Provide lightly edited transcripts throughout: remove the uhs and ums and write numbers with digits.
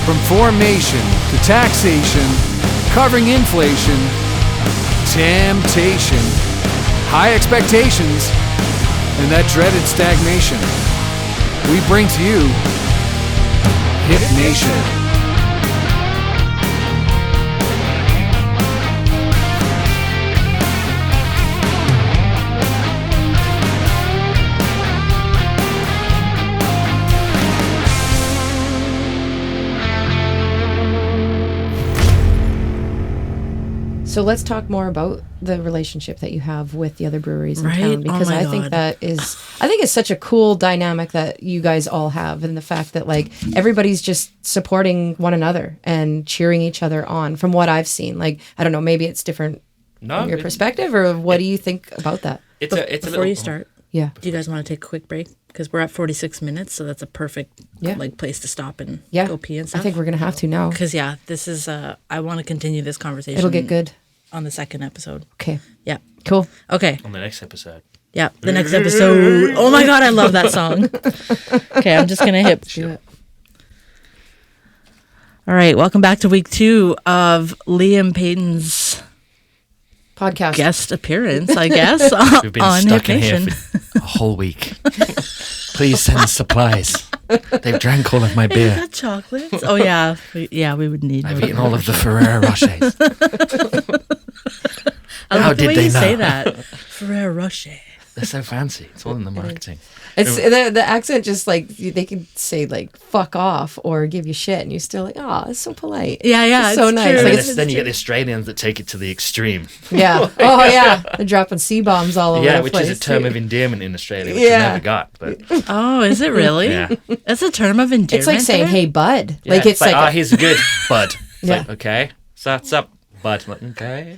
From formation to taxation, covering inflation, temptation, high expectations, and that dreaded stagnation. We bring to you Hip Nation. So let's talk more about the relationship that you have with the other breweries in Right? town, because Oh my I think God. I think it's such a cool dynamic that you guys all have, and the fact that like everybody's just supporting one another and cheering each other on. From what I've seen, like I don't know, maybe it's different from your perspective, or what do you think about that? It's a Before little, you start, Yeah, do you guys want to take a quick break? Because we're at 46 minutes, so that's a perfect place to stop and yeah. go pee and I stuff. think we're gonna have to now. Because this is I want to continue this conversation. It'll get good. on the second episode. Okay, Yeah. cool. Okay. on the next episode. Yeah. The next episode. Oh my God, I love that song. Okay, I'm just gonna hit. Do it. All right, welcome back to week 2 of Liam Payton's Podcast. guest appearance, I guess, We've been on stuck Hip in here Nation. for a whole week. Please send supplies. They've drank all of my Hey, you beer. got chocolates? Oh yeah, we would need. I've more. eaten all of the Ferrero Rochers. I like How the did way they you say know? that? Ferrero Rocher. They're so fancy. It's all in the marketing. It's the accent, just like they can say like "fuck off" or give you shit, and you're still like, "Oh, it's so polite." Yeah, it's so it's nice. true. Like, And it's, then you get the Australians that take it to the extreme. yeah. Oh yeah, they're dropping C bombs all over Yeah, the which place. is a term too. of endearment in Australia, which Yeah. I never got. But Oh, is it really? Yeah. It's a term of endearment. It's like saying, there? "Hey, bud." yeah, Like it's like, oh, he's good, bud. It's Yeah. like, okay, so what's up, bud? I'm like, okay.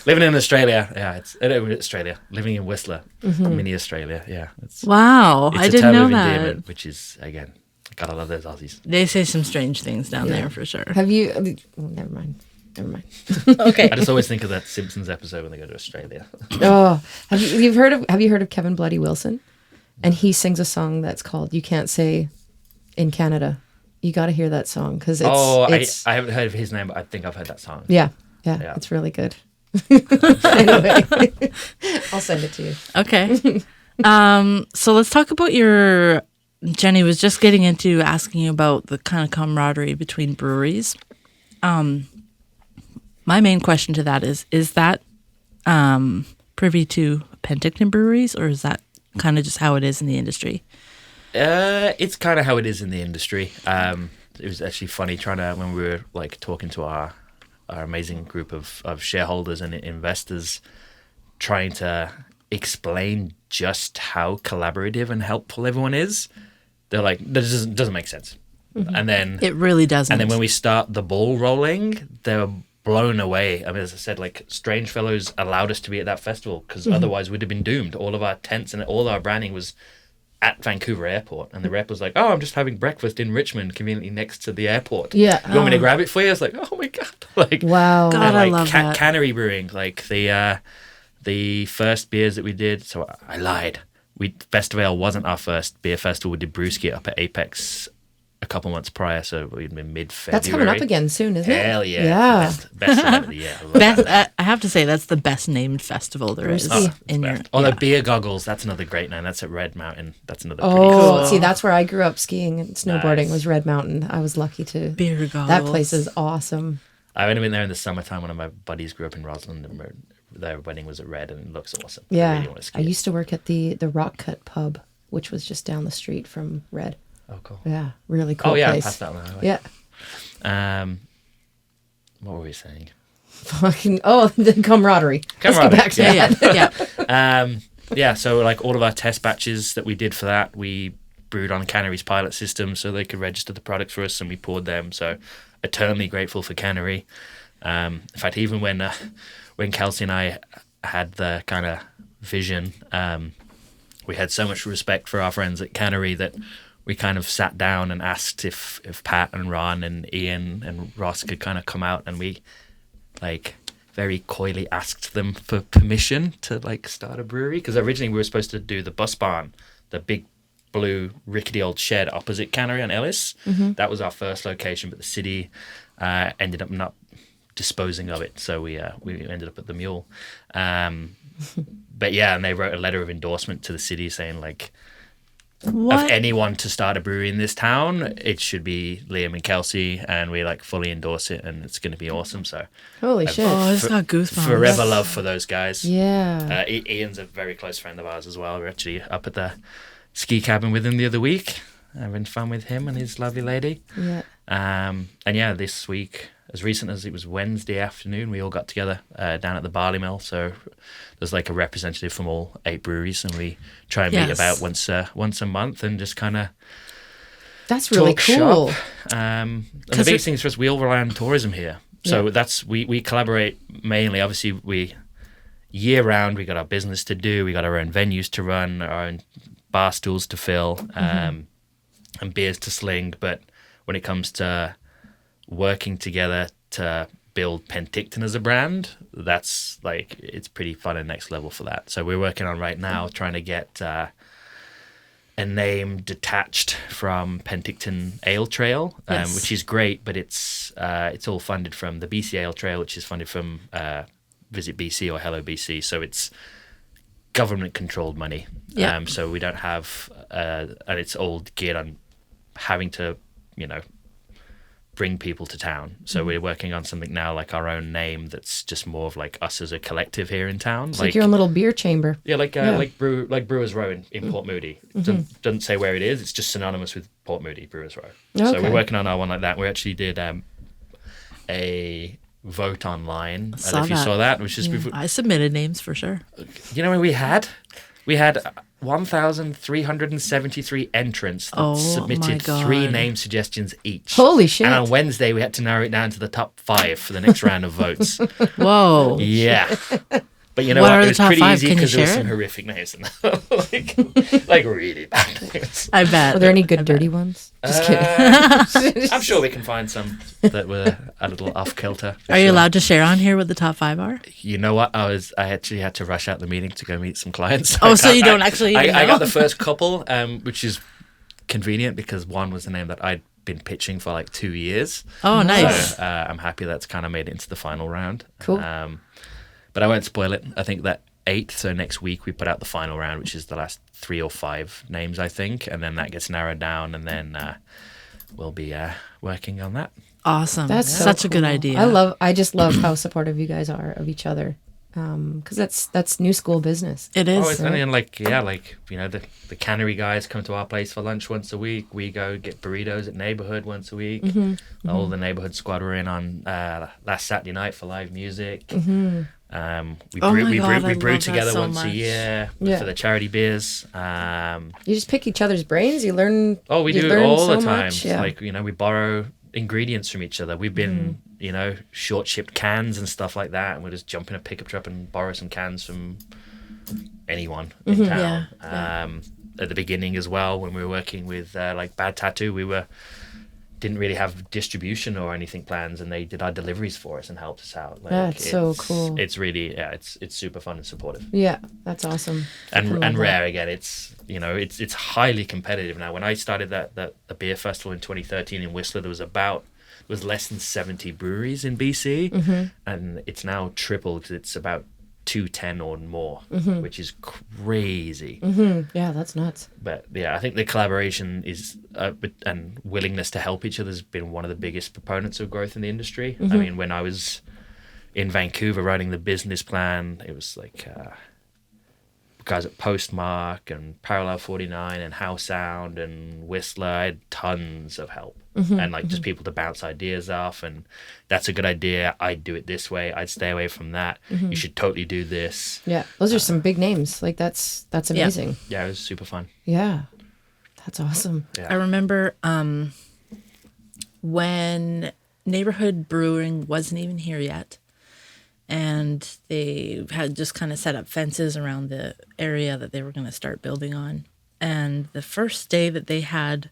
Living in Australia, yeah, it's Australia. Living in Whistler, mini Australia, yeah. It's Wow, it's I a didn't term know of that. endearment, which is again, gotta love those Aussies. They say some strange things down there for sure. have you? Oh, never mind. Okay. I just always think of that Simpsons episode when they go to Australia. Oh, have you heard of Kevin Bloody Wilson? And he sings a song that's called "You Can't Say in Canada." You got to hear that song because it's I haven't heard of his name, but I think I've heard that song. yeah, Yeah. it's really good. Anyway, I'll send it to you. Okay. So let's talk about your. Jenny was just getting into asking you about the kind of camaraderie between breweries. My main question to that is that privy to Penticton breweries, or is that kind of just how it is in the industry? It's kind of how it is in the industry. It was actually funny when we were like talking to our amazing group of shareholders and investors, trying to explain just how collaborative and helpful everyone is. They're like, this doesn't make sense. And then It really doesn't. and then when we start the ball rolling, they're blown away. I mean, as I said, like Strange Fellows allowed us to be at that festival because otherwise we'd have been doomed. All of our tents and all our branding was at Vancouver Airport, and the rep was like, "Oh, I'm just having breakfast in Richmond, conveniently next to the airport. Yeah. You want me to grab it for you?" I was like, "Oh my god!" Like, Wow. God, and, I like love that. Cannery Brewing, like the first beers that we did. So I lied. Festival wasn't our first beer festival. We did Brewski up at Apex a couple months prior, so we'd been mid-February. That's coming up again soon, isn't it? Hell yeah! Yeah. Best event of the year. I love Best, that. I have to say that's the best named festival there is Oh, in your. Oh, yeah. the Beer Goggles. That's another great name. That's at Red Mountain. That's another pretty Oh, cool. see, that's where I grew up skiing and snowboarding. Nice. Was Red Mountain. I was lucky to. Beer goggles. That place is awesome. I've only been there in the summertime. One of my buddies grew up in Roslyn, and their wedding was at Red, and it looks awesome. I Yeah, really want to ski. I used to work at the Rock Cut pub, which was just down the street from Red. Oh, cool. Yeah, really cool Oh, yeah, place. past that on the highway. Yeah. What were we saying? Fucking the camaraderie. Let's Camaraderie, get back to Yeah, that. yeah. Yeah, so like all of our test batches that we did for that, we brewed on Cannery's pilot system so they could register the product for us, and we poured them. So eternally grateful for Cannery. In fact, even when Kelsey and I had the kind of vision, we had so much respect for our friends at Cannery that we kind of sat down and asked if Pat and Ron and Ian and Ross could kind of come out, and we like very coyly asked them for permission to like start a brewery, because originally we were supposed to do the Bus Barn, the big blue rickety old shed opposite Cannery on Ellis. That was our first location, but the city ended up not disposing of it, so we ended up at the Mule. But yeah, and they wrote a letter of endorsement to the city saying like, What? of anyone to start a brewery in this town, it should be Liam and Kelsey, and we like fully endorse it, and it's going to be awesome. So Holy shit. Oh, I just got goosebumps. forever love for those guys. Yeah. Ian's a very close friend of ours as well. We're actually up at the ski cabin with him the other week, having fun with him and his lovely lady. Yeah. And yeah, this week, as recent as it was Wednesday afternoon, we all got together down at the Barley Mill. So there's like a representative from all 8 breweries, and we try and meet Yes. about once a month and just kind of That's really talk cool. shop. And the 'Cause biggest thing is for us, we all rely on tourism here. So Yeah. that's we collaborate mainly. Obviously, we year round we got our business to do. We got our own venues to run, our own bar stools to fill, and beers to sling. But when it comes to working together to build Penticton as a brand, that's like, it's pretty fun and next level for that. So we're working on right now trying to get a name detached from Penticton Ale Trail, Yes. which is great, but it's all funded from the BC Ale Trail, which is funded from Visit BC or Hello BC. So it's government controlled money. Yeah. So we don't have, and it's all geared on having to, bring people to town. So we're working on something now, like our own name, that's just more of like us as a collective here in town. It's like your own little beer chamber. Yeah, like Brewers Row in Port Moody. It doesn't say where it is. It's just synonymous with Port Moody, Brewers Row. So Okay. we're working on our one like that. We actually did a vote online. I don't know if you saw that. Which is, I submitted names for sure. you know what we had? We had 1,373 entrants that Oh, my submitted God. 3 name suggestions each. Holy shit. And on Wednesday, we had to narrow it down to the top 5 for the next round of votes. Whoa. Yeah. But you know What what? are It the was top pretty 5? easy Can you because there was share some it? horrific names in there. like really bad names. I bet. Are there any good dirty ones? Just kidding. I'm sure we can find some that were a little off kilter. Are you allowed to share on here what the top 5 are? You know what? I actually had to rush out the meeting to go meet some clients. Oh, so you don't actually even I know? got the first couple, which is convenient because one was the name that I'd been pitching for like 2 years. Oh, nice. So I'm happy that's kind of made it into the final round. Cool. But I won't spoil it. I think that 8th, so next week, we put out the final round, which is the last 3 or 5 names, I think. And then that gets narrowed down, and then we'll be working on that. Awesome. That's so such a good cool. idea. I just love how supportive you guys are of each other. Because that's new school business. It is. Oh, it's funny, and the cannery guys come to our place for lunch once a week. We go get burritos at neighborhood once a week. All the neighborhood squad were in on last Saturday night for live music. We Oh brew, my we God, brew, I we brew love that together so once a much. year Yeah. for the charity beers. You just pick each other's brains. You learn. We you do learn all so the time. much, yeah. Like, we borrow ingredients from each other. We've been, short shipped cans and stuff like that, and we'll just jump in a pickup truck and borrow some cans from anyone in town. Yeah, At the beginning as well, when we were working with like Bad Tattoo, didn't really have distribution or anything plans, and they did our deliveries for us and helped us out. Like, That's so cool. It's really, it's super fun and supportive. Yeah, that's awesome. And Fucking love rare again. It's it's highly competitive now. When I started the beer festival in 2013 in Whistler, there was less than 70 breweries in BC, and it's now tripled because it's about 210 or more, which is crazy. Yeah, that's nuts. But yeah, I think the collaboration is and willingness to help each other has been one of the biggest proponents of growth in the industry. I mean, when I was in Vancouver writing the business plan, it was like guys at Postmark and Parallel 49 and House Sound and Whistler. I had tons of help and like just people to bounce ideas off, and that's a good idea. I'd do it this way. I'd stay away from that. You should totally do this. Yeah, those are some big names. Like that's amazing. Yeah, it was super fun. Yeah, that's awesome. I remember when Neighborhood Brewing wasn't even here yet, and they had just kind of set up fences around the area that they were going to start building on. And the first day that they had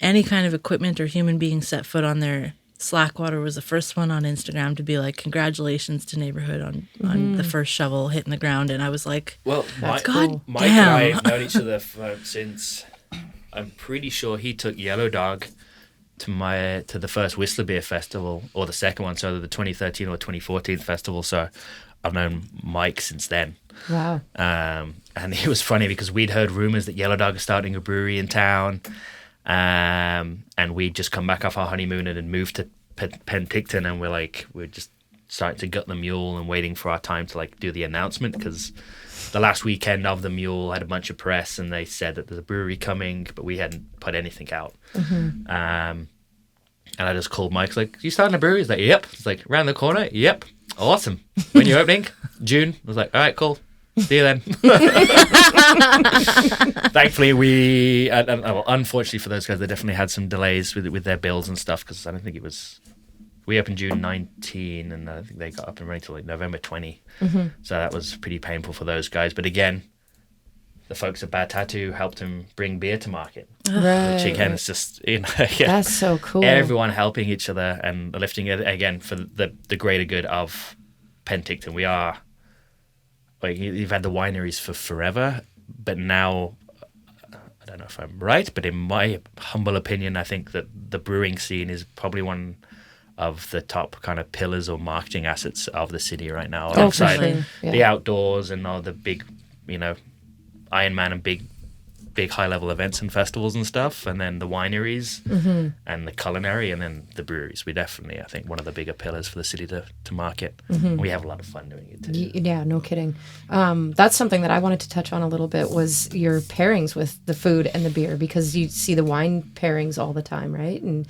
any kind of equipment or human being set foot on there, Slackwater was the first one on Instagram to be like, congratulations to Neighborhood on the first shovel hitting the ground. And I was like, Well, God Mike and I damn. have known each other since I'm pretty sure he took Yellow Dog to the first Whistler Beer Festival, or the second one, so the 2013 or 2014 festival. So I've known Mike since then. Wow. And it was funny because we'd heard rumors that Yellow Dog is starting a brewery in town, and we'd just come back off our honeymoon and had moved to Penticton, and we're just starting to gut the mule and waiting for our time to like do the announcement, because the last weekend of the mule had a bunch of press and they said that there's a brewery coming, but we hadn't put anything out. And I just called Mike, like, you starting a brewery? He's like, yep. It's like, around the corner? Yep. Awesome. When you opening? June. I was like, all right, cool. See you then. Thankfully, unfortunately for those guys, they definitely had some delays with their bills and stuff, because I don't think it was... We opened June 19, and I think they got up and running till like November 20. So that was pretty painful for those guys. But again, the folks at Bad Tattoo helped him bring beer to market. Right. Which again is just, That's so cool. Everyone helping each other and lifting it again for the greater good of Penticton. We are, like, you've had the wineries for forever, but now, I don't know if I'm right, but in my humble opinion, I think that the brewing scene is probably one of the top kind of pillars or marketing assets of the city right now. Oh, Alongside for sure. Yeah. the outdoors and all the big, Ironman and big high level events and festivals and stuff, and then the wineries and the culinary, and then the breweries. We definitely, I think, one of the bigger pillars for the city to market. We have a lot of fun doing it too. Yeah, no kidding. That's something that I wanted to touch on a little bit, was your pairings with the food and the beer, because you see the wine pairings all the time, right? And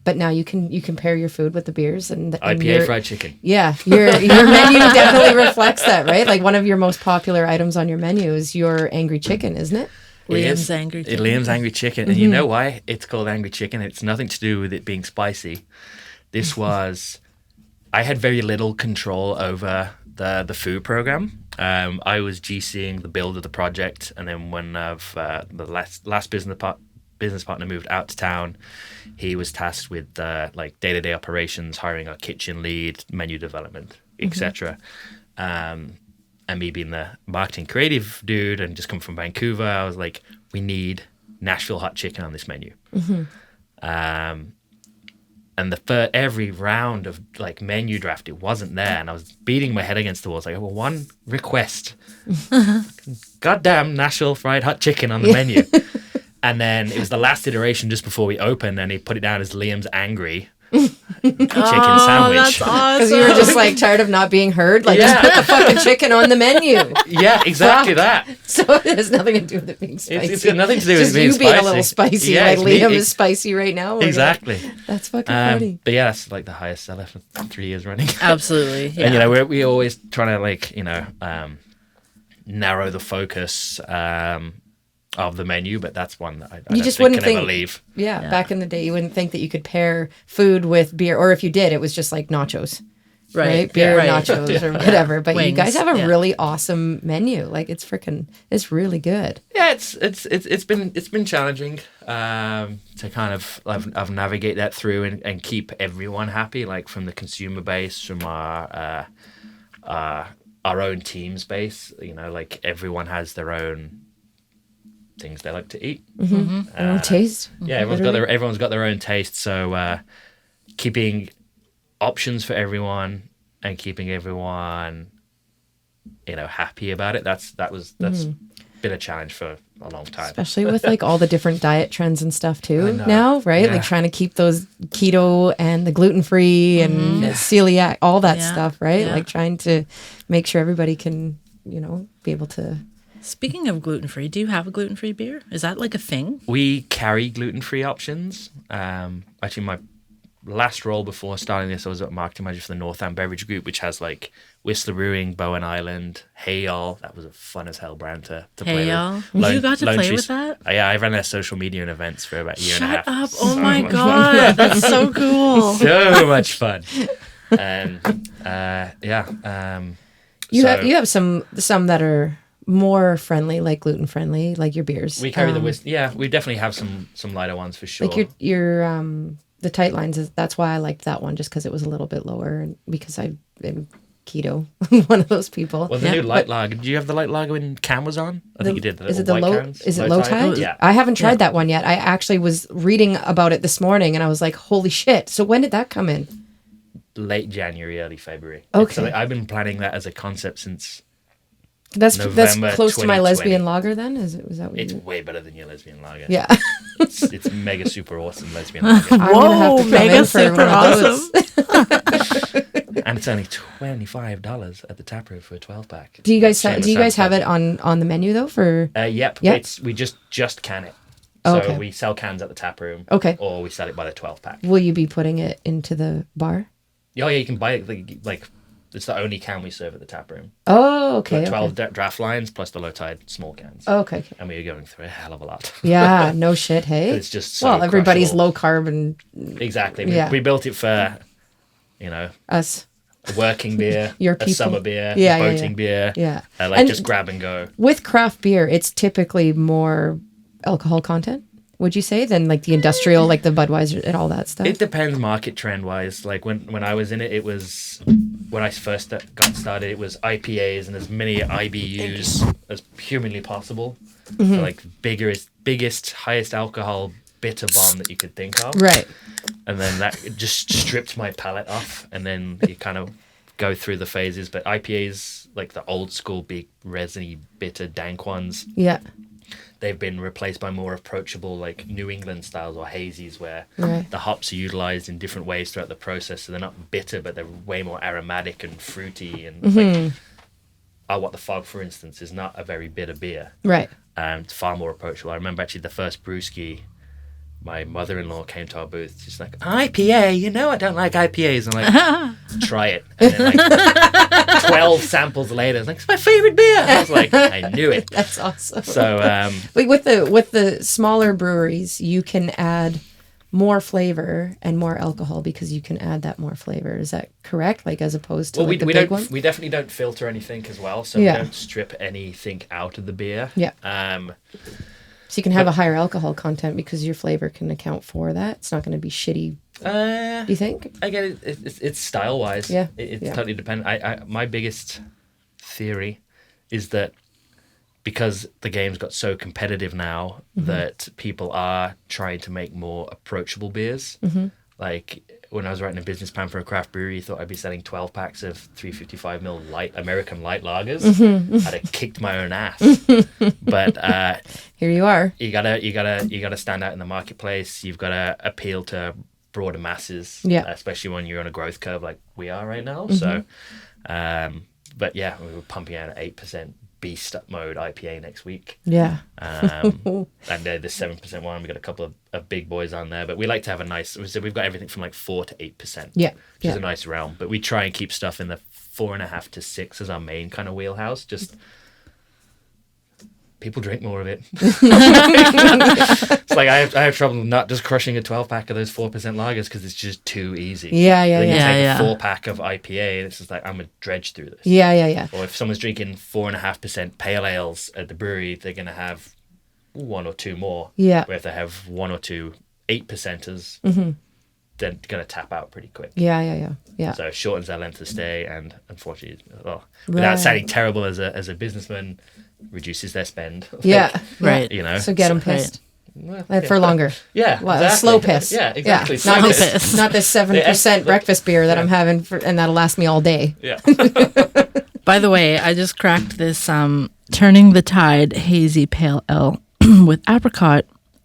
but now you can pair your food with the beers and IPA fried chicken. Yeah, your menu definitely reflects that, right? Like, one of your most popular items on your menu is your angry chicken, isn't it? Liam's Angry Chicken. Liam's Angry Chicken. And you know why it's called Angry Chicken? It's nothing to do with it being spicy. This was... I had very little control over the food program. I was GCing the build of the project, and then when the last business partner moved out to town, he was tasked with like day-to-day operations, hiring a kitchen lead, menu development, etc. And me being the marketing creative dude and just come from Vancouver, I was like, we need Nashville hot chicken on this menu. And every round of like menu draft, it wasn't there, and I was beating my head against the wall. I was like, well, one request, goddamn Nashville fried hot chicken on the menu. And then it was the last iteration just before we opened, and he put it down as Liam's Angry chicken sandwich. That's awesome. Because you were just like tired of not being heard. Like, just put the fucking chicken on the menu. Yeah, exactly that. So it has nothing to do with it being spicy. It's got nothing to do with just it being you spicy. being a little spicy. Yeah, like it's me- Liam is spicy right now. Exactly. That's fucking funny. But yeah, that's like the highest seller for 3 years running. Absolutely. Yeah. And we always trying to like narrow the focus of the menu, but that's one that I You don't just think wouldn't can ever think- leave. Yeah, back in the day, you wouldn't think that you could pair food with beer, or if you did, it was just like nachos. Right? Beer, Right. nachos, or whatever. But you Wings, guys have a yeah. really awesome menu. Like, it's really good. Yeah, it's been challenging to kind of navigate that through and keep everyone happy, like from the consumer base, from our own team's base. Like everyone has their own things they like to eat. Their own taste. Yeah, everyone's got their own taste. So keeping options for everyone and keeping everyone happy about it. That's been a challenge for a long time. Especially with like all the different diet trends and stuff too know. now, right? Yeah. Like trying to keep those keto and the gluten-free and celiac, all that Yeah. stuff, right? Yeah. Like trying to make sure everybody can, be able to. Speaking of gluten-free, do you have a gluten-free beer? Is that like a thing? We carry gluten-free options. Actually, my last role before starting this, I was at marketing manager for the Northam Beverage Group, which has like Whistler Brewing, Bowen Island, Hey Y'all. That was a fun as hell brand to play Hey with. Y'all. Lone- You got to Lone play Trees- with that? Yeah, I ran their social media and events for about a year and a half. Shut up. So Oh my much God. That's so cool. so much fun. And You have some that are more friendly, like gluten friendly, like your beers. we carry the whiskey. Yeah, we definitely have some lighter ones for sure. like your the tight lines. That's why I liked that one, just because it was a little bit lower, and because keto, one of those people. Well, the new light lager. Did you have the light lager when Cam was on? I think you did. Is it the white low? cans? Is it low tide? Yeah. I haven't tried that one yet. I actually was reading about it this morning, and I was like, "Holy shit!" So when did that come in? Late January, early February. Okay. So I've been planning that as a concept since. That's November close to my 2020. lesbian lager. Then is it? Was that what It's you? way better than your lesbian lager. Yeah, It's mega super awesome lesbian lager. I'm gonna have to come mega in for super one of those. awesome. And it's only $25 at the taproom for a 12-pack. Do you guys Shameless do you guys have advertising. it on the menu though? For Yep. Yeah. We just can it. Oh, So okay. we sell cans at the taproom. Okay. Or we sell it by the 12-pack. will you be putting it into the bar? Oh, yeah, you can buy it. Like it's the only can we serve at the taproom. Oh, okay. Got 12 okay. draft lines plus the low tide small cans. Oh, okay. And we are going through a hell of a lot. Yeah, no shit. Hey, It's just so well, everybody's crushable. low carb and Exactly. Yeah. We built it for, us. a working beer, Your a people. summer beer, Yeah, a yeah, boating beer. Yeah. Like And- just grab and go. With craft beer, it's typically more alcohol content. Would you say than like the industrial, like the Budweiser and all that stuff? It depends market trend wise. Like when I was in it, it was when I first got started. It was IPAs and as many IBUs as humanly possible. Mm-hmm. So like biggest, highest alcohol bitter bomb that you could think of. Right. And then that it just stripped my palate off, and then you kind of go through the phases. But IPAs, like the old school big resiny bitter dank ones, Yeah. they've been replaced by more approachable like New England styles or hazies where Right. the hops are utilized in different ways throughout the process, so they're not bitter but they're way more aromatic and fruity and like What the Fog, for instance, is not a very bitter beer. Right. It's far more approachable. I remember actually the first brewski, my mother-in-law came to our booth. She's like, IPA, you know I don't like IPAs. I'm like, try it. And then like 12 samples later, I was like, it's my favorite beer. I was like, I knew it. That's awesome. So Wait, with the smaller breweries, you can add more flavor and more alcohol because you can add that more flavor. Is that correct? Like as opposed to well, like the we big don't. one? We definitely don't filter anything as well, so Yeah. we don't strip anything out of the beer. Yeah. Um, So you can have a higher alcohol content because your flavor can account for that. It's not going to be shitty. Do you think? I get it. It's style wise. Yeah, It's yeah. totally dependent. My biggest theory is that because the game's got so competitive now Mm-hmm. that people are trying to make more approachable beers. Mm-hmm. Like when I was writing a business plan for a craft brewery, thought I'd be selling 12 packs of 355ml light American light lagers. Mm-hmm. I'd have kicked my own ass. But Here you are. you gotta stand out in the marketplace. You've got to appeal to broader masses, Yeah. especially when you're on a growth curve like we are right now. Mm-hmm. So, but yeah, we were pumping out an 8% beast mode IPA next week, Yeah. and the 7% one. We got a couple of big boys on there, but we like to have a nice. So we've got everything from like 4 to 8%, Yeah. which Yeah. is a nice realm. But we try and keep stuff in the 4.5 to 6 as our main kind of wheelhouse. Just people drink more of it. It's like I have trouble not just crushing a 12-pack of those 4% lagers because it's just too easy. Yeah, yeah, Then you yeah. take Yeah. a 4-pack of IPA and it's just like I'm gonna dredge through this. Yeah, yeah, yeah. Or if someone's drinking 4.5% pale ales at the brewery, they're gonna have one or two more. Yeah. Where if they have one or two 8%ers, they're gonna tap out pretty quick. Yeah, yeah, yeah. Yeah. So it shortens their length of stay, and unfortunately, Right. without sounding terrible as a businessman, reduces their spend. Like, Yeah. Right. You know. So get them Right. pissed. For longer. Yeah. Well, exactly. slow piss. Yeah. Exactly. Not Slow this, piss. not this 7% breakfast beer that I'm having, and that'll last me all day. Yeah. By the way, I just cracked this Turning the Tide Hazy Pale Ale with apricot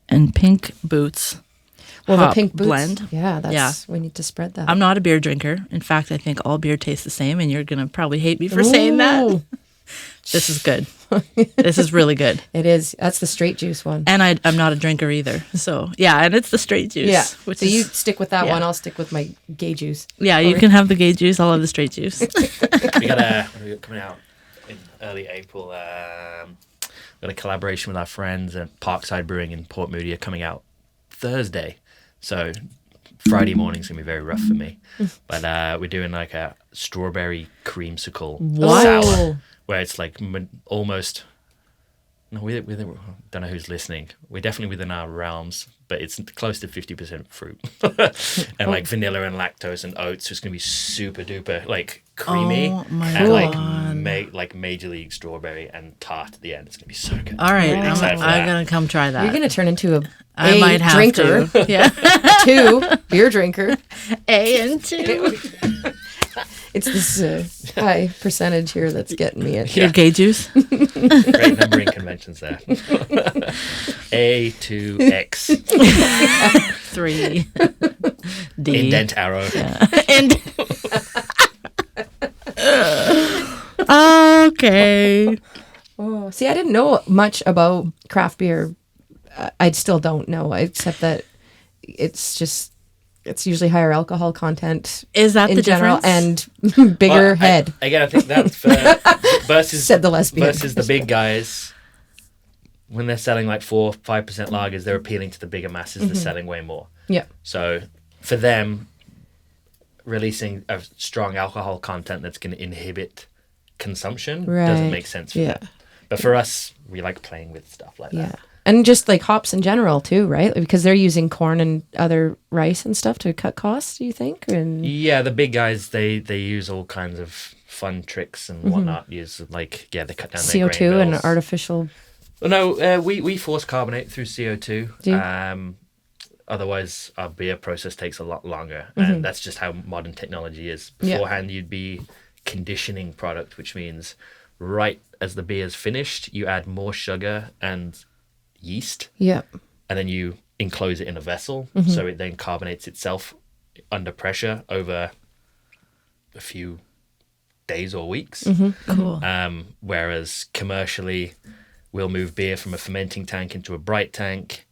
and pink boots. Well, hop the pink boots. blend. Yeah, we need to spread that. I'm not a beer drinker. In fact, I think all beer tastes the same, and you're going to probably hate me for saying that. Ooh. This is good. This is really good. It is. That's the straight juice one. And I'm not a drinker either. So, yeah, and it's the straight juice. Yeah. Which So is, you stick with that yeah. one. I'll stick with my gay juice. Yeah, you can have the gay juice. I'll have the straight juice. we got coming out in early April. Got a collaboration with our friends at Parkside Brewing in Port Moody coming out Thursday. So Friday morning's gonna be very rough for me. But we're doing like a strawberry creamsicle Wow. sour, where it's like almost No, we don't know who's listening. We're definitely within our realms, but it's close to 50% fruit. And like vanilla and lactose and oats, so it's going to be super duper like creamy. Oh my and God. like major league strawberry and tart at the end. It's going to be so good. All right, Right. Excited for that. I'm gonna come try that. You're gonna turn into a I might have drinker, to. Yeah. 2 beer drinker. A and 2. It's this high percentage here that's getting me. Your gay juice. Great numbering conventions there. A to X. 3. D. Indent arrow. And okay. Oh, see, I didn't know much about craft beer. I still don't know, except that it's usually higher alcohol content Is that in the general difference? and bigger head. Again, I think that's for versus Said the lesbian. versus the big guys. When they're selling like 4-5% lagers, they're appealing to the bigger masses. Mm-hmm. They're selling way more. Yeah, So for them, releasing a strong alcohol content that's going to inhibit consumption doesn't Right. make sense for Yeah. them. But for us, we like playing with stuff like yeah, that. and just like hops in general too, right? Because they're using corn and other rice and stuff to cut costs. Do you think? And Yeah, the big guys, they use all kinds of fun tricks and whatnot. Use like, they cut down their CO2 grain and bills. artificial. Well, no, we force carbonate through CO2. Do you? Otherwise, our beer process takes a lot longer, and that's just how modern technology is. Yeah. Beforehand, you'd be conditioning product, which means right as the beer's finished, you add more sugar and yeast, Yeah, and then you enclose it in a vessel, so it then carbonates itself under pressure over a few days or weeks. Cool. Whereas commercially, we'll move beer from a fermenting tank into a bright tank,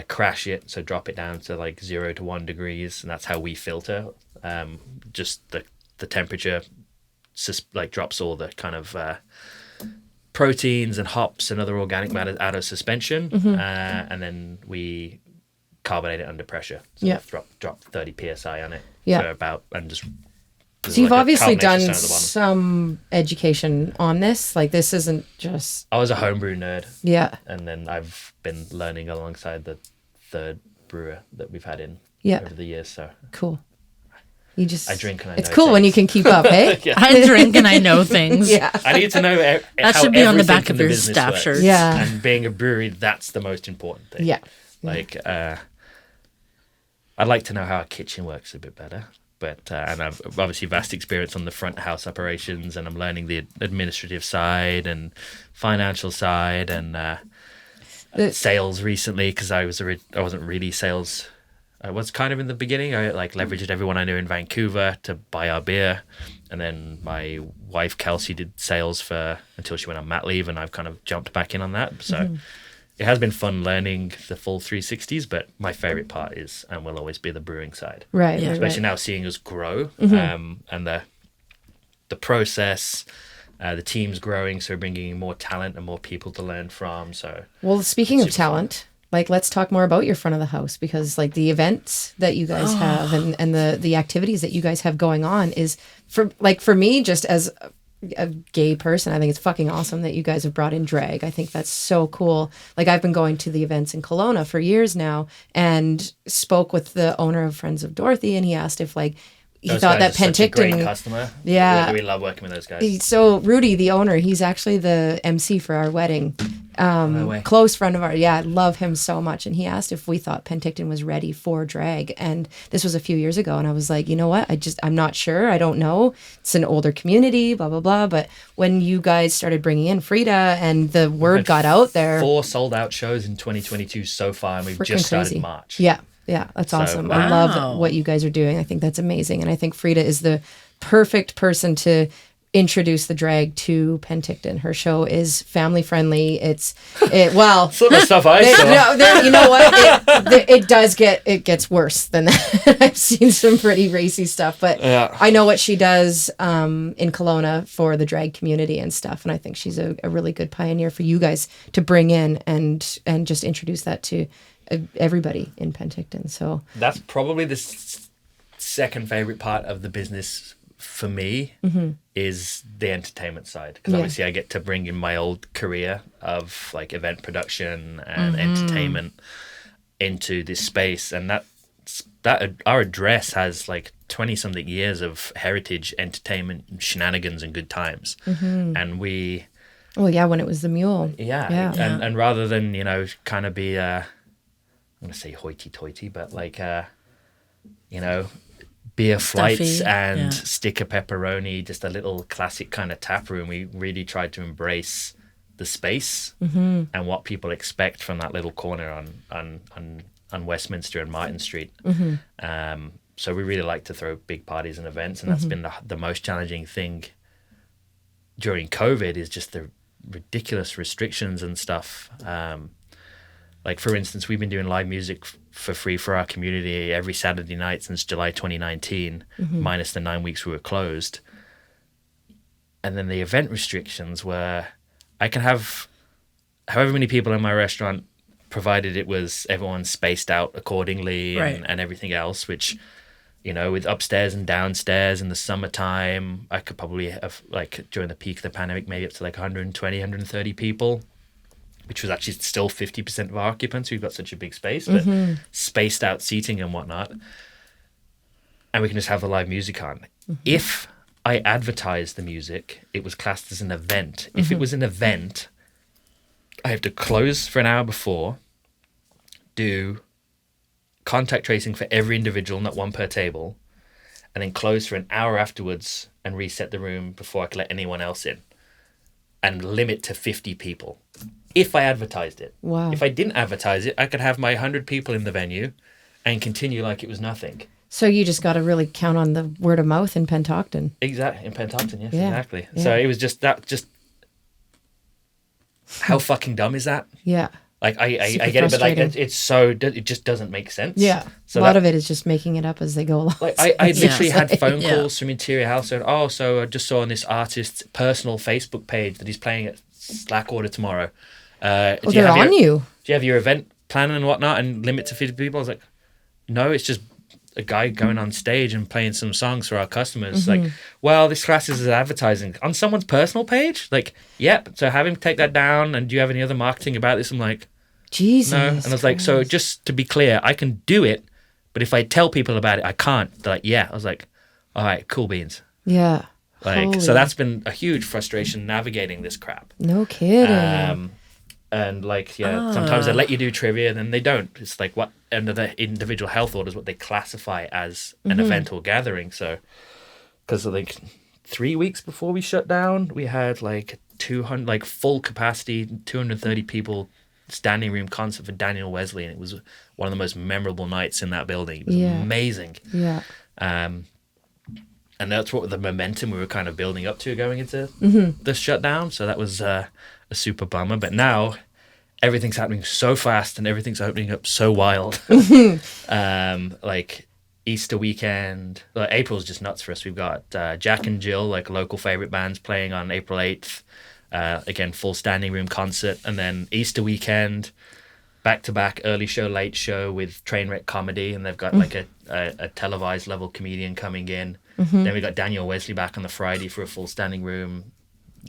crash it, so drop it down to like 0 to 1 degrees, and that's how we filter. Just the temperature drops all the kind of proteins and hops and other organic matter out of suspension, and then we carbonate it under pressure. So Yeah. drop 30 psi on it. Yeah. For about and just. so you've like a obviously carbonation done stone at the bottom. some education on this. Like this isn't just I was a homebrew nerd. yeah, And then I've been learning alongside the third brewer that we've had in Yeah. over the years. So cool. You just I drink and I it's know cool when you things. can keep up, hey? I drink and I know things. Yeah. I need to know That how should be on the everything back in of the your business staff works. shirts. Yeah. And being a brewery, that's the most important thing. Yeah. Like, I'd like to know how a kitchen works a bit better. But and I've obviously vast experience on the front house operations, and I'm learning the administrative side and financial side and sales recently because I wasn't really sales. I was kind of in the beginning. I like leveraged everyone I knew in Vancouver to buy our beer, and then my wife Kelsey did sales until she went on mat leave, and I've kind of jumped back in on that. So it has been fun learning the full 360s, but my favorite part is and will always be the brewing side. Right. Yeah. right, Especially right. now seeing us grow and the process, the team's growing, so we're bringing in more talent and more people to learn from. So Well, speaking of super fun. talent, like let's talk more about your front of the house because like the events that you guys have and the activities that you guys have going on is for me just as a gay person, I think it's fucking awesome that you guys have brought in drag. I think that's so cool. Like I've been going to the events in Kelowna for years now and spoke with the owner of Friends of Dorothy, and he asked if like he those thought that guys are such a great Penticton. customer. Yeah. we love working with those guys. So Rudy, the owner, he's actually the MC for our wedding. No way. Close friend of ours. Yeah, I love him so much. And he asked if we thought Penticton was ready for drag. And this was a few years ago. And I was like, you know what? I'm not sure. I don't know. It's an older community, blah, blah, blah. But when you guys started bringing in Frida and the word got out there, 4 sold out shows in 2022 so far, and we've freaking just started crazy. March. Yeah, that's awesome. I Wow. love what you guys are doing. I think that's amazing. And I think Frida is the perfect person to introduce the drag to Penticton. Her show is family friendly. Well, Some of the stuff I saw. you know what? It gets worse than that. I've seen some pretty racy stuff, but Yeah. I know what she does in Kelowna for the drag community and stuff. And I think she's a really good pioneer for you guys to bring in and just introduce that to everybody in Penticton. So That's probably the second favorite part of the business for me is the entertainment side, because Yeah. obviously I get to bring in my old career of like event production and entertainment into this space, and that our address has like 20 something years of heritage, entertainment, shenanigans, and good times. And we Well, yeah, when it was the mule. yeah. And rather than, you know, kind of be I'm gonna say hoity-toity, but like you know, beer flights Stuffy, and yeah. sticker pepperoni, just a little classic kind of tap room. We really tried to embrace the space and what people expect from that little corner on Westminster and Martin Street. So we really like to throw big parties and events, and that's been the most challenging thing during COVID, is just the ridiculous restrictions and stuff. Like, for instance, we've been doing live music for free for our community every Saturday night since July 2019, minus the 9 weeks we were closed. And then the event restrictions were, I can have however many people in my restaurant, provided it was everyone spaced out accordingly Right. and everything else, which, you know, with upstairs and downstairs in the summertime, I could probably have, like, during the peak of the pandemic, maybe up to like 120, 130 people, which was actually still 50% of our occupants. We've got such a big space, but spaced out seating and whatnot. And we can just have the live music on. If I advertised the music, it was classed as an event. If it was an event, I have to close for an hour before, do contact tracing for every individual, not one per table, and then close for an hour afterwards and reset the room before I could let anyone else in, and limit to 50 people. If I advertised it. Wow. If I didn't advertise it, I could have my 100 people in the venue and continue like it was nothing. So you just got to really count on the word of mouth in Penticton. Exactly. In Penticton, yes, Yeah. exactly. Yeah. So it was just how fucking dumb is that? Yeah. Like, I Super get it, but like frustrating. it just doesn't make sense. Yeah. So a lot that- of it is just making it up as they go along. Like, I literally had Like, phone yeah. calls from Interior House saying, oh, so I just saw on this artist's personal Facebook page that he's playing at Slack Order tomorrow. Oh, they're on you. Do you have your event planning and whatnot and limit to 50 people? I was like, no, it's just a guy going on stage and playing some songs for our customers. Like, well, this class is advertising on someone's personal page. Like, yep. So have him take that down. And do you have any other marketing about this? I'm like, Jesus. no. And I was like, so just to be clear, I can do it, but if I tell people about it, I can't. They're like, yeah. I was like, all right, cool beans. Yeah. Like, Holy- so that's been a huge frustration navigating this crap. No kidding. And like, yeah, sometimes they let you do trivia, then they don't. It's like what under the individual health orders, what they classify as an event or gathering. So, because like 3 weeks before we shut down, we had like 200, like full capacity, 230 people, standing room concert for Daniel Wesley, and it was one of the most memorable nights in that building. It was Yeah. amazing. Yeah. And that's what the momentum we were kind of building up to going into the shutdown. So that was a super bummer. But now everything's happening so fast and everything's opening up so wild. Like Easter weekend, like April's just nuts for us. We've got Jack and Jill, like local favorite bands, playing on April 8th. Again, full standing room concert. And then Easter weekend, back-to-back early show, late show with Trainwreck Comedy, and they've got like a televised level comedian coming in. Then we got Daniel Wesley back on the Friday for a full standing room.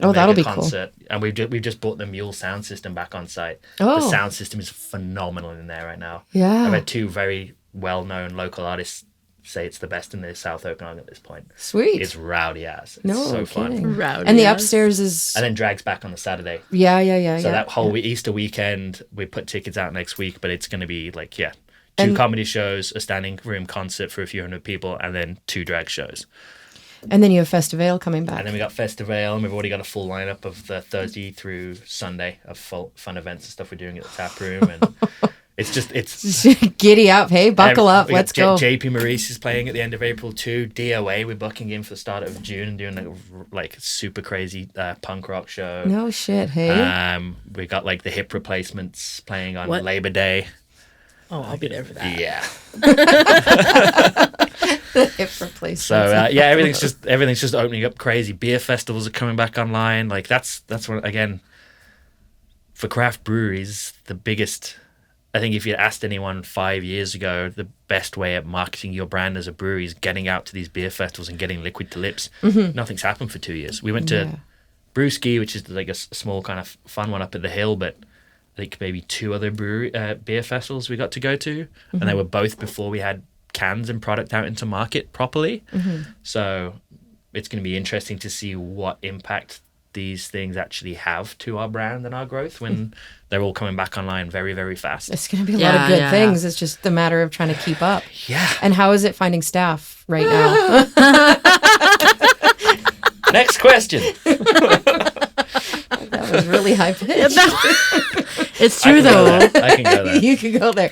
Oh, that'll mega be cool. concert. And we've just bought the Mule sound system back on site. Oh. The sound system is phenomenal in there right now. Yeah. I've had two very well-known local artists say it's the best in the South Okanagan at this point. Sweet. It's rowdy ass. It's no so kidding. fun. Rowdy And the ass. upstairs is And then Drag's back on the Saturday. yeah. So that whole Easter weekend, we put tickets out next week, but it's going to be like, two And- comedy shows, a standing room concert for a few hundred people, and then 2 drag shows. And then you have Festival coming back. And then we got Festival, and we've already got a full lineup of the Thursday through Sunday of full fun events and stuff we're doing at the tap room. And it's Giddy up, hey, buckle up, we got let's go. JP Maurice is playing at the end of April too. DOA, we're booking in for the start of June and doing like super crazy punk rock show. No shit, hey. We got like the Hip Replacements playing on What? Labor Day. Oh, I'll be there for that. Yeah. Hip replacement. So everything's just opening up crazy. Beer festivals are coming back online. Like that's what, again, for craft breweries, the biggest I think if you'd asked anyone 5 years ago, the best way at marketing your brand as a brewery is getting out to these beer festivals and getting liquid to lips. Nothing's happened for 2 years. We went to Brewski, which is like a small kind of fun one up at the hill, but I think maybe 2 other beer festivals we got to go to, and they were both before we had cans and product out into market properly. So it's going to be interesting to see what impact these things actually have to our brand and our growth when they're all coming back online very, very fast. It's going to be a lot of good things. It's just a matter of trying to keep up. Yeah. And how is it finding staff right now? Next question. That was really high pitched. It's true, though. I can go there. You could go there.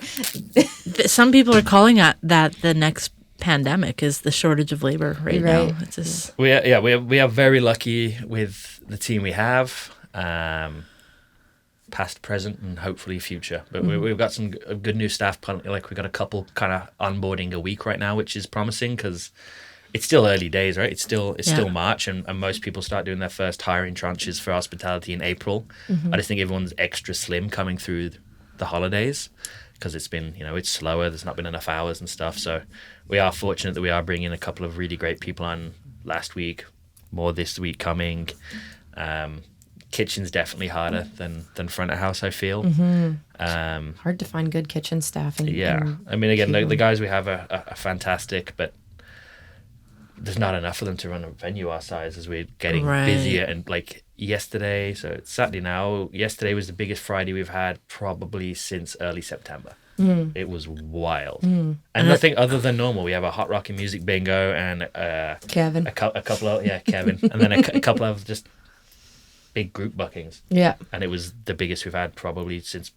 Some people are calling that the next pandemic is the shortage of labor right now. It's just We are very lucky with the team we have, past, present, and hopefully future. But we've got some good new staff. Like we've got a couple kind of onboarding a week right now, which is promising because it's still early days, right? It's still March, and most people start doing their first hiring tranches for hospitality in April. I just think everyone's extra slim coming through the holidays because it's been, it's slower. There's not been enough hours and stuff. So we are fortunate that we are bringing a couple of really great people on last week, more this week coming. Kitchen's definitely harder than front of house, I feel. Hard to find good kitchen staff. I mean, again, the guys we have are fantastic, but there's not enough of them to run a venue our size as we're getting busier. And like yesterday, so it's Saturday now, yesterday was the biggest Friday we've had probably since early September. It was wild. And nothing other than normal. We have a hot rock and music bingo and Kevin. a couple of Kevin, and then a couple of just big group bookings. Yeah. And it was the biggest we've had probably since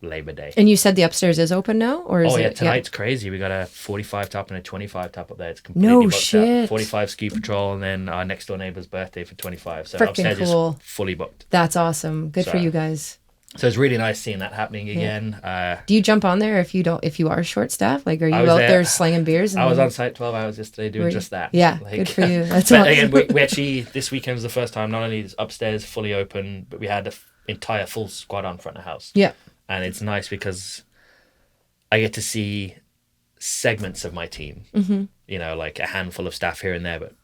Labor Day. And you said the upstairs is open now, or is it? Tonight's crazy. We got a 45 top and a 25 top up there. It's completely booked shit. out. 45 ski patrol, and then our next door neighbor's birthday for 25. So Frickin' upstairs cool. is fully booked. That's awesome. Good for you guys. So it's really nice seeing that happening again. Do you jump on there if you are short staffed? Like, are you I was out there- there slanging beers? I was on site 12 hours yesterday doing just that. Yeah, good for you. That's but awesome. again, we actually, this weekend was the first time not only is upstairs fully open, but we had the entire full squad on front of house. Yeah. And it's nice because I get to see segments of my team. Like a handful of staff here and there. But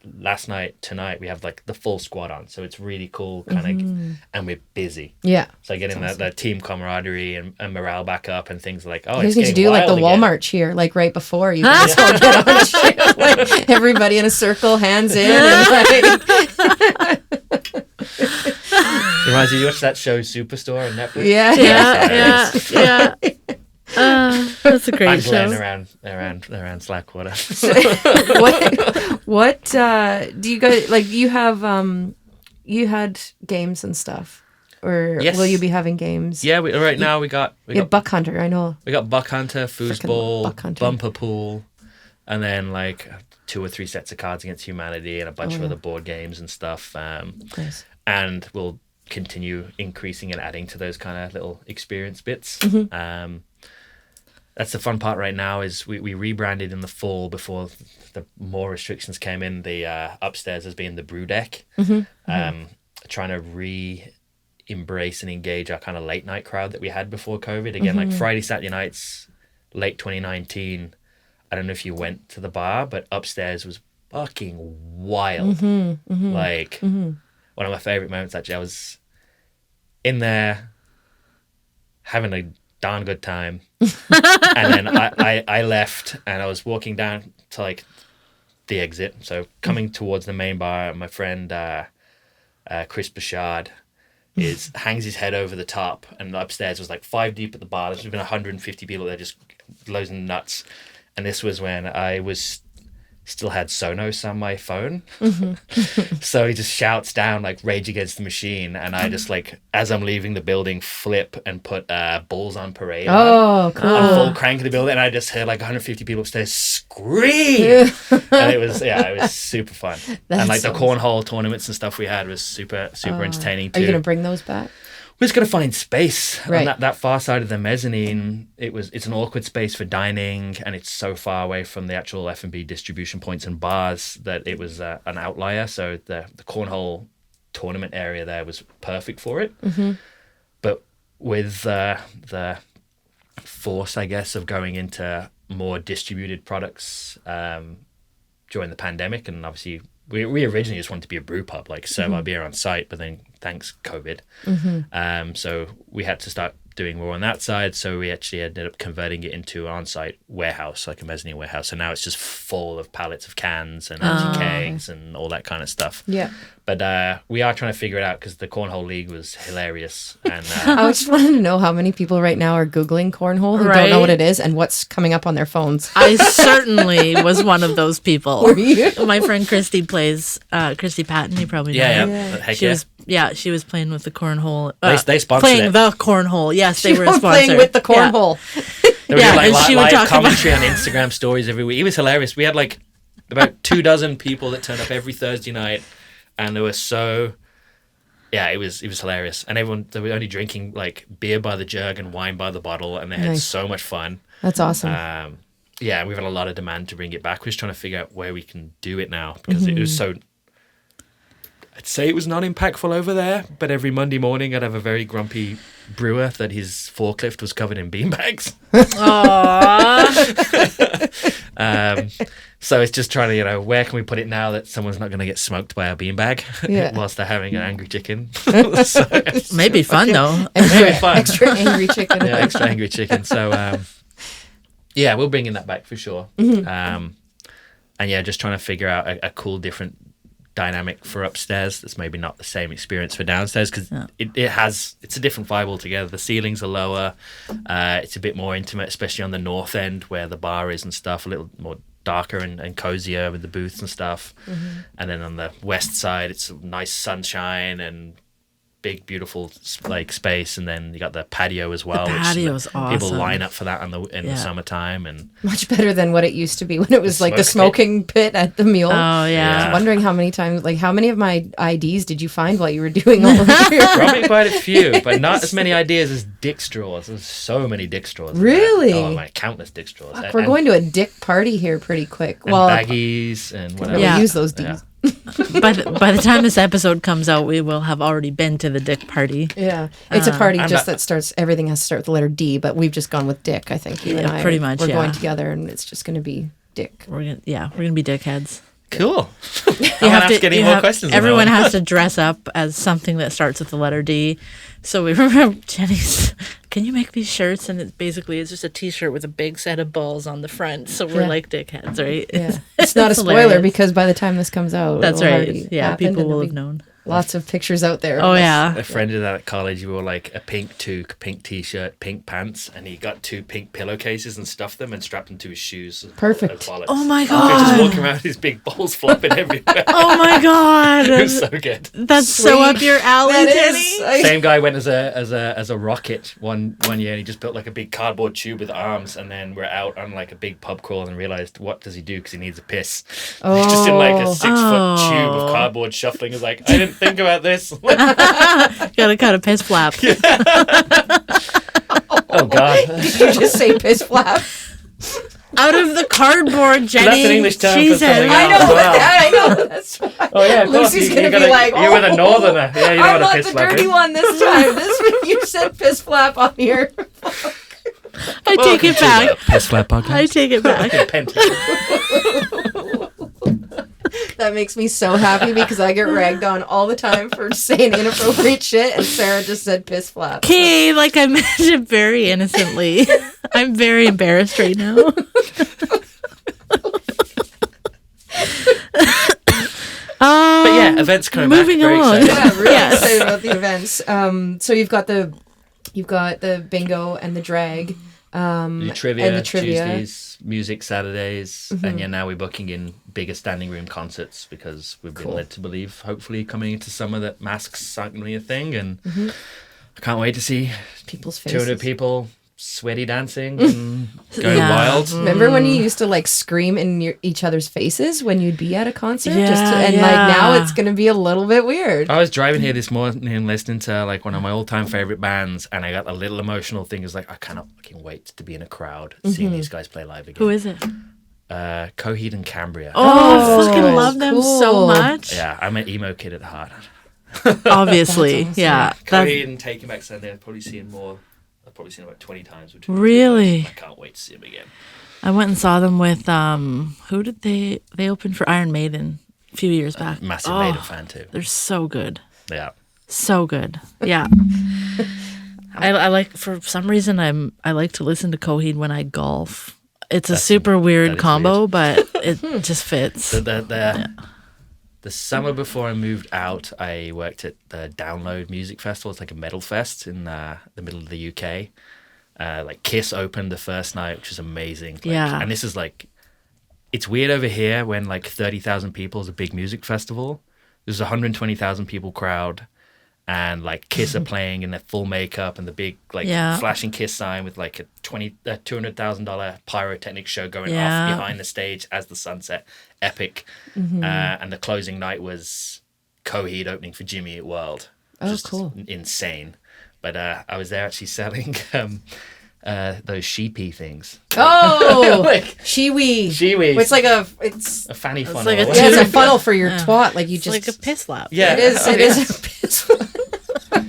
tonight, we have like the full squad on. So it's really cool, and we're busy. Yeah. So getting that team camaraderie and morale back up and things like, You guys need to do like the Walmart cheer, like right before you guys all get on a ship, like everybody in a circle, hands in, and like Reminds you watch that show Superstore on Netflix? yeah. That's a great I'm show. Glenn around Slackwater. what do you guys like? You have you had games and stuff, or Yes. will you be having games? Yeah, right now we got Buck Hunter. I know. we got Buck Hunter, Foosball, Buck Hunter. Bumper Pool, and then like 2 or 3 sets of Cards Against Humanity and a bunch of other board games and stuff. Nice. And we'll continue increasing and adding to those kind of little experience bits. That's the fun part right now is we rebranded in the fall before the more restrictions came in, the upstairs as being the brew deck. Trying to embrace and engage our kind of late night crowd that we had before COVID. Again, like Friday, Saturday nights, late 2019. I don't know if you went to the bar, but upstairs was fucking wild. Like one of my favorite moments, actually, I was in there having a darn good time. And then I left and I was walking down to like the exit. So coming towards the main bar, my friend Chris Bouchard hangs his head over the top, and upstairs was like 5 deep at the bar. There's been 150 people there, just loads of nuts. And this was when I still had Sonos on my phone. So he just shouts down like Rage Against the Machine, and I just like, as I'm leaving the building, flip and put Bulls on Parade on full crank of the building, and I just heard like 150 people upstairs scream. And it was super fun. And like the cornhole tournaments and stuff we had was super entertaining too. Are you gonna bring those back? We're just gonna find space Right. on that far side of the mezzanine. It's an awkward space for dining, and it's so far away from the actual F&B distribution points and bars that it was an outlier. So the cornhole tournament area there was perfect for it. But with the force, I guess, of going into more distributed products during the pandemic. And obviously, we originally just wanted to be a brew pub, like serve our beer on site, but then thanks COVID, so we had to start doing more on that side. So we actually ended up converting it into an on-site warehouse, like a mezzanine warehouse. So now it's just full of pallets of cans and empty kegs and all that kind of stuff. Yeah. But we are trying to figure it out because the Cornhole League was hilarious. And I just wanted to know how many people right now are Googling cornhole who don't Right. know what it is and what's coming up on their phones. I certainly was one of those people. Were you? My friend Christy plays, Christy Patton, you probably know yeah, her. yeah. Heck She yeah. was, she was playing with the cornhole. They sponsored playing it. the cornhole. Yes, they were a sponsor. Playing with the Yeah. cornhole. There would Yeah, be and like she would live talk about- commentary on Instagram stories every week. It was hilarious. We had like about 24 people that turned up every Thursday night, and they were so. Yeah, it was hilarious, and they were only drinking like beer by the jug and wine by the bottle, and they had Nice. so much fun. That's awesome. Yeah, we've had a lot of demand to bring it back. We're just trying to figure out where we can do it now because it was so. I'd say it was not impactful over there, but every Monday morning I'd have a very grumpy brewer that his forklift was covered in beanbags. So it's just trying to, where can we put it now that someone's not going to get smoked by a beanbag Yeah. whilst they're having an angry chicken? So it's Maybe fun though. very fun. Extra angry chicken. Yeah, extra angry chicken. So, yeah, we're bringing that back for sure. And yeah, just trying to figure out a cool, different dynamic for upstairs that's maybe not the same experience for downstairs because it's a different vibe altogether. The ceilings are lower. It's a bit more intimate, especially on the north end where the bar is and stuff, a little more darker and cozier with the booths and stuff. And then on the west side, it's nice sunshine and big, beautiful like space, and then you got the patio as well. The which patio's People awesome. line up for that in the summertime, and Much better than what it used to be when it was like the smoke smoking pit at the Mule. Oh I yeah. was wondering how many times, like how many of my IDs did you find while you were doing all of your... probably quite a few, but not as many ideas as dick straws. There's so many dick straws. in there. Really? Oh my, countless dick straws. Fuck, we're going to a dick party here pretty quick. and Well, baggies and never whatever. Yeah. use those Ds. Yeah. By the time this episode comes out, we will have already been to the dick party. Yeah, it's a party I'm just not- that starts. Everything has to start with the letter D, but we've just gone with Dick. I think you and Yeah, I pretty much, We're yeah. going together, and it's just going to be Dick. We're gonna be dickheads. Cool. You I'm have to get any more questions. on Everyone that one. has to dress up as something that starts with the letter D. So we remember Jenny's. Can you make these shirts? And it's just a T-shirt with a big set of balls on the front. So we're Yeah. like dickheads, right? Yeah, it's not a It's spoiler hilarious. because by the time this comes out, That's it'll right. already Yeah, happened, people and will there'll have be known. Lots of pictures out there. Oh yeah. A friend did that at college. He wore like a pink toque, pink t-shirt, pink pants, and he got 2 pink pillowcases and stuffed them and strapped them to his shoes. Perfect. as wallets. Oh my So he just god. walking around with his big balls flopping everywhere. Oh my god. It was so good. That's so Sweet. up your alley, That Jenny. is. I- Same guy went as a rocket one year, and he just built like a big cardboard tube with arms, and then we're out on like a big pub crawl and realized what does he do because he needs a piss. He's just in like a 6-foot tube of cardboard shuffling. He's like, I didn't think about this. Gotta cut a piss flap. Oh God, Did you just say piss flap? Out of the cardboard, Jenny. that's an English term for Jesus. something I else. know. Wow. I know. That's right. Oh yeah, of course. Lucy's You gonna be gotta- like, you're with a "Oh, northerner. Yeah, you know I'm what a not piss the flap dirty is. one this time. You said piss flap on here. I take it back. Piss flap I podcast. take it back. That makes me so happy because I get ragged on all the time for saying inappropriate shit, and Sarah just said piss flap. Okay, like I mentioned very innocently. I'm very embarrassed right now. But yeah, events coming moving back. Very on. exciting. Yeah, really Yes. excited about the events. So you've got the bingo and the drag. The trivia, and the trivia. Tuesdays, music Saturdays, and yeah, now we're booking in bigger standing room concerts because we've been Cool. led to believe, hopefully coming into summer, that masks aren't going to be a thing, and I can't wait to see People's faces. 200 people sweaty dancing and going Yeah. wild. Remember when you used to like scream in each other's faces when you'd be at a concert? Yeah, and yeah. like now it's gonna be a little bit weird. I was driving here this morning listening to like one of my all-time favorite bands, and I got a little emotional thing. Is like I cannot fucking wait to be in a crowd seeing these guys play live again. Who is it? Coheed and Cambria. Oh, I fucking cool. love them so Cool. much. Yeah, I'm an emo kid at heart. Obviously. That's awesome. Yeah. Coheed and Taking Back Sunday. I'll probably see him more I've probably seen him about 20 times. Between the two of Really? us. I can't wait to see him again. I went and saw them with who did they opened for Iron Maiden a few years back. Massive Oh, Maiden fan too. They're so good. Yeah. So good. Yeah. I like, for some reason, I like to listen to Coheed when I golf. It's a super that weird is combo, weird. but it just fits. The summer before I moved out, I worked at the Download Music Festival. It's like a metal fest in the middle of the UK. Like Kiss opened the first night, which was amazing. Like, Yeah. And this is like, it's weird over here when like 30,000 people is a big music festival. There's a 120,000 people crowd, and like Kiss are playing in their full makeup and the big like Yeah. flashing Kiss sign with like a $200,000 pyrotechnic show going Yeah. off behind the stage as the sunset. Epic. And the closing night was Coheed opening for Jimmy Eat World. Oh, Just cool. insane. But I was there actually selling those sheepy things. Oh, Like, shiwi. Shiwi. It's like it's A fanny funnel. like a yeah, it's a funnel for your twat. Like you It's just like a piss lap. Yeah. It is. Oh, It yeah. is a piss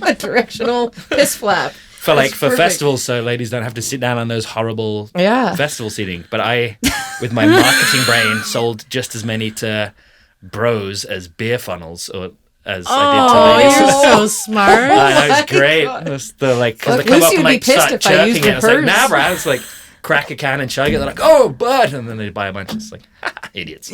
a directional piss flap. For like That's for perfect. festivals, so ladies don't have to sit down on those horrible Yeah. festival seating. But I, with my marketing brain, sold just as many to bros as beer funnels, or as Oh, I did to ladies. you're so smart. That was my great. God. It was the like because Look, they come Lucy up and would be like pissed start if I chirping used it. It's like, hers. nah, Brad. It's like crack a can and chug it. They're like, oh, bud, and then they buy a bunch. It's like idiots.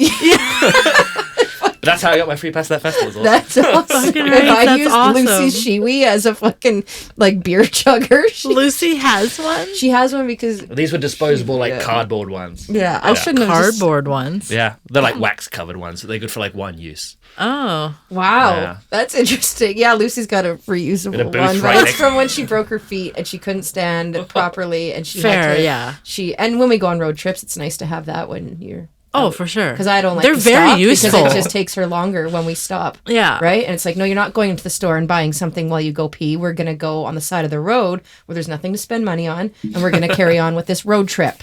But that's how I got my free pass to that festival. It was awesome. That's awesome. Fucking If right, I that's used awesome. Lucy's shiwi as a fucking like beer chugger, Lucy has one. she has one because These were disposable, like Yeah. cardboard ones. yeah, I shouldn't have just- Cardboard ones. Yeah, they're like wax covered ones. So they're good for like one use. Oh. Wow, Yeah. that's interesting. Yeah, Lucy's got a reusable In a booth one, right but it's next- from when she broke her feet and she couldn't stand properly, and she Fair, had to, yeah. And when we go on road trips, it's nice to have that when you're. Oh, for sure. Because I don't like They're to very stop useful. because it just takes her longer when we stop. Yeah. Right? And it's like, no, you're not going to the store and buying something while you go pee. We're going to go on the side of the road where there's nothing to spend money on, and we're going to carry on with this road trip.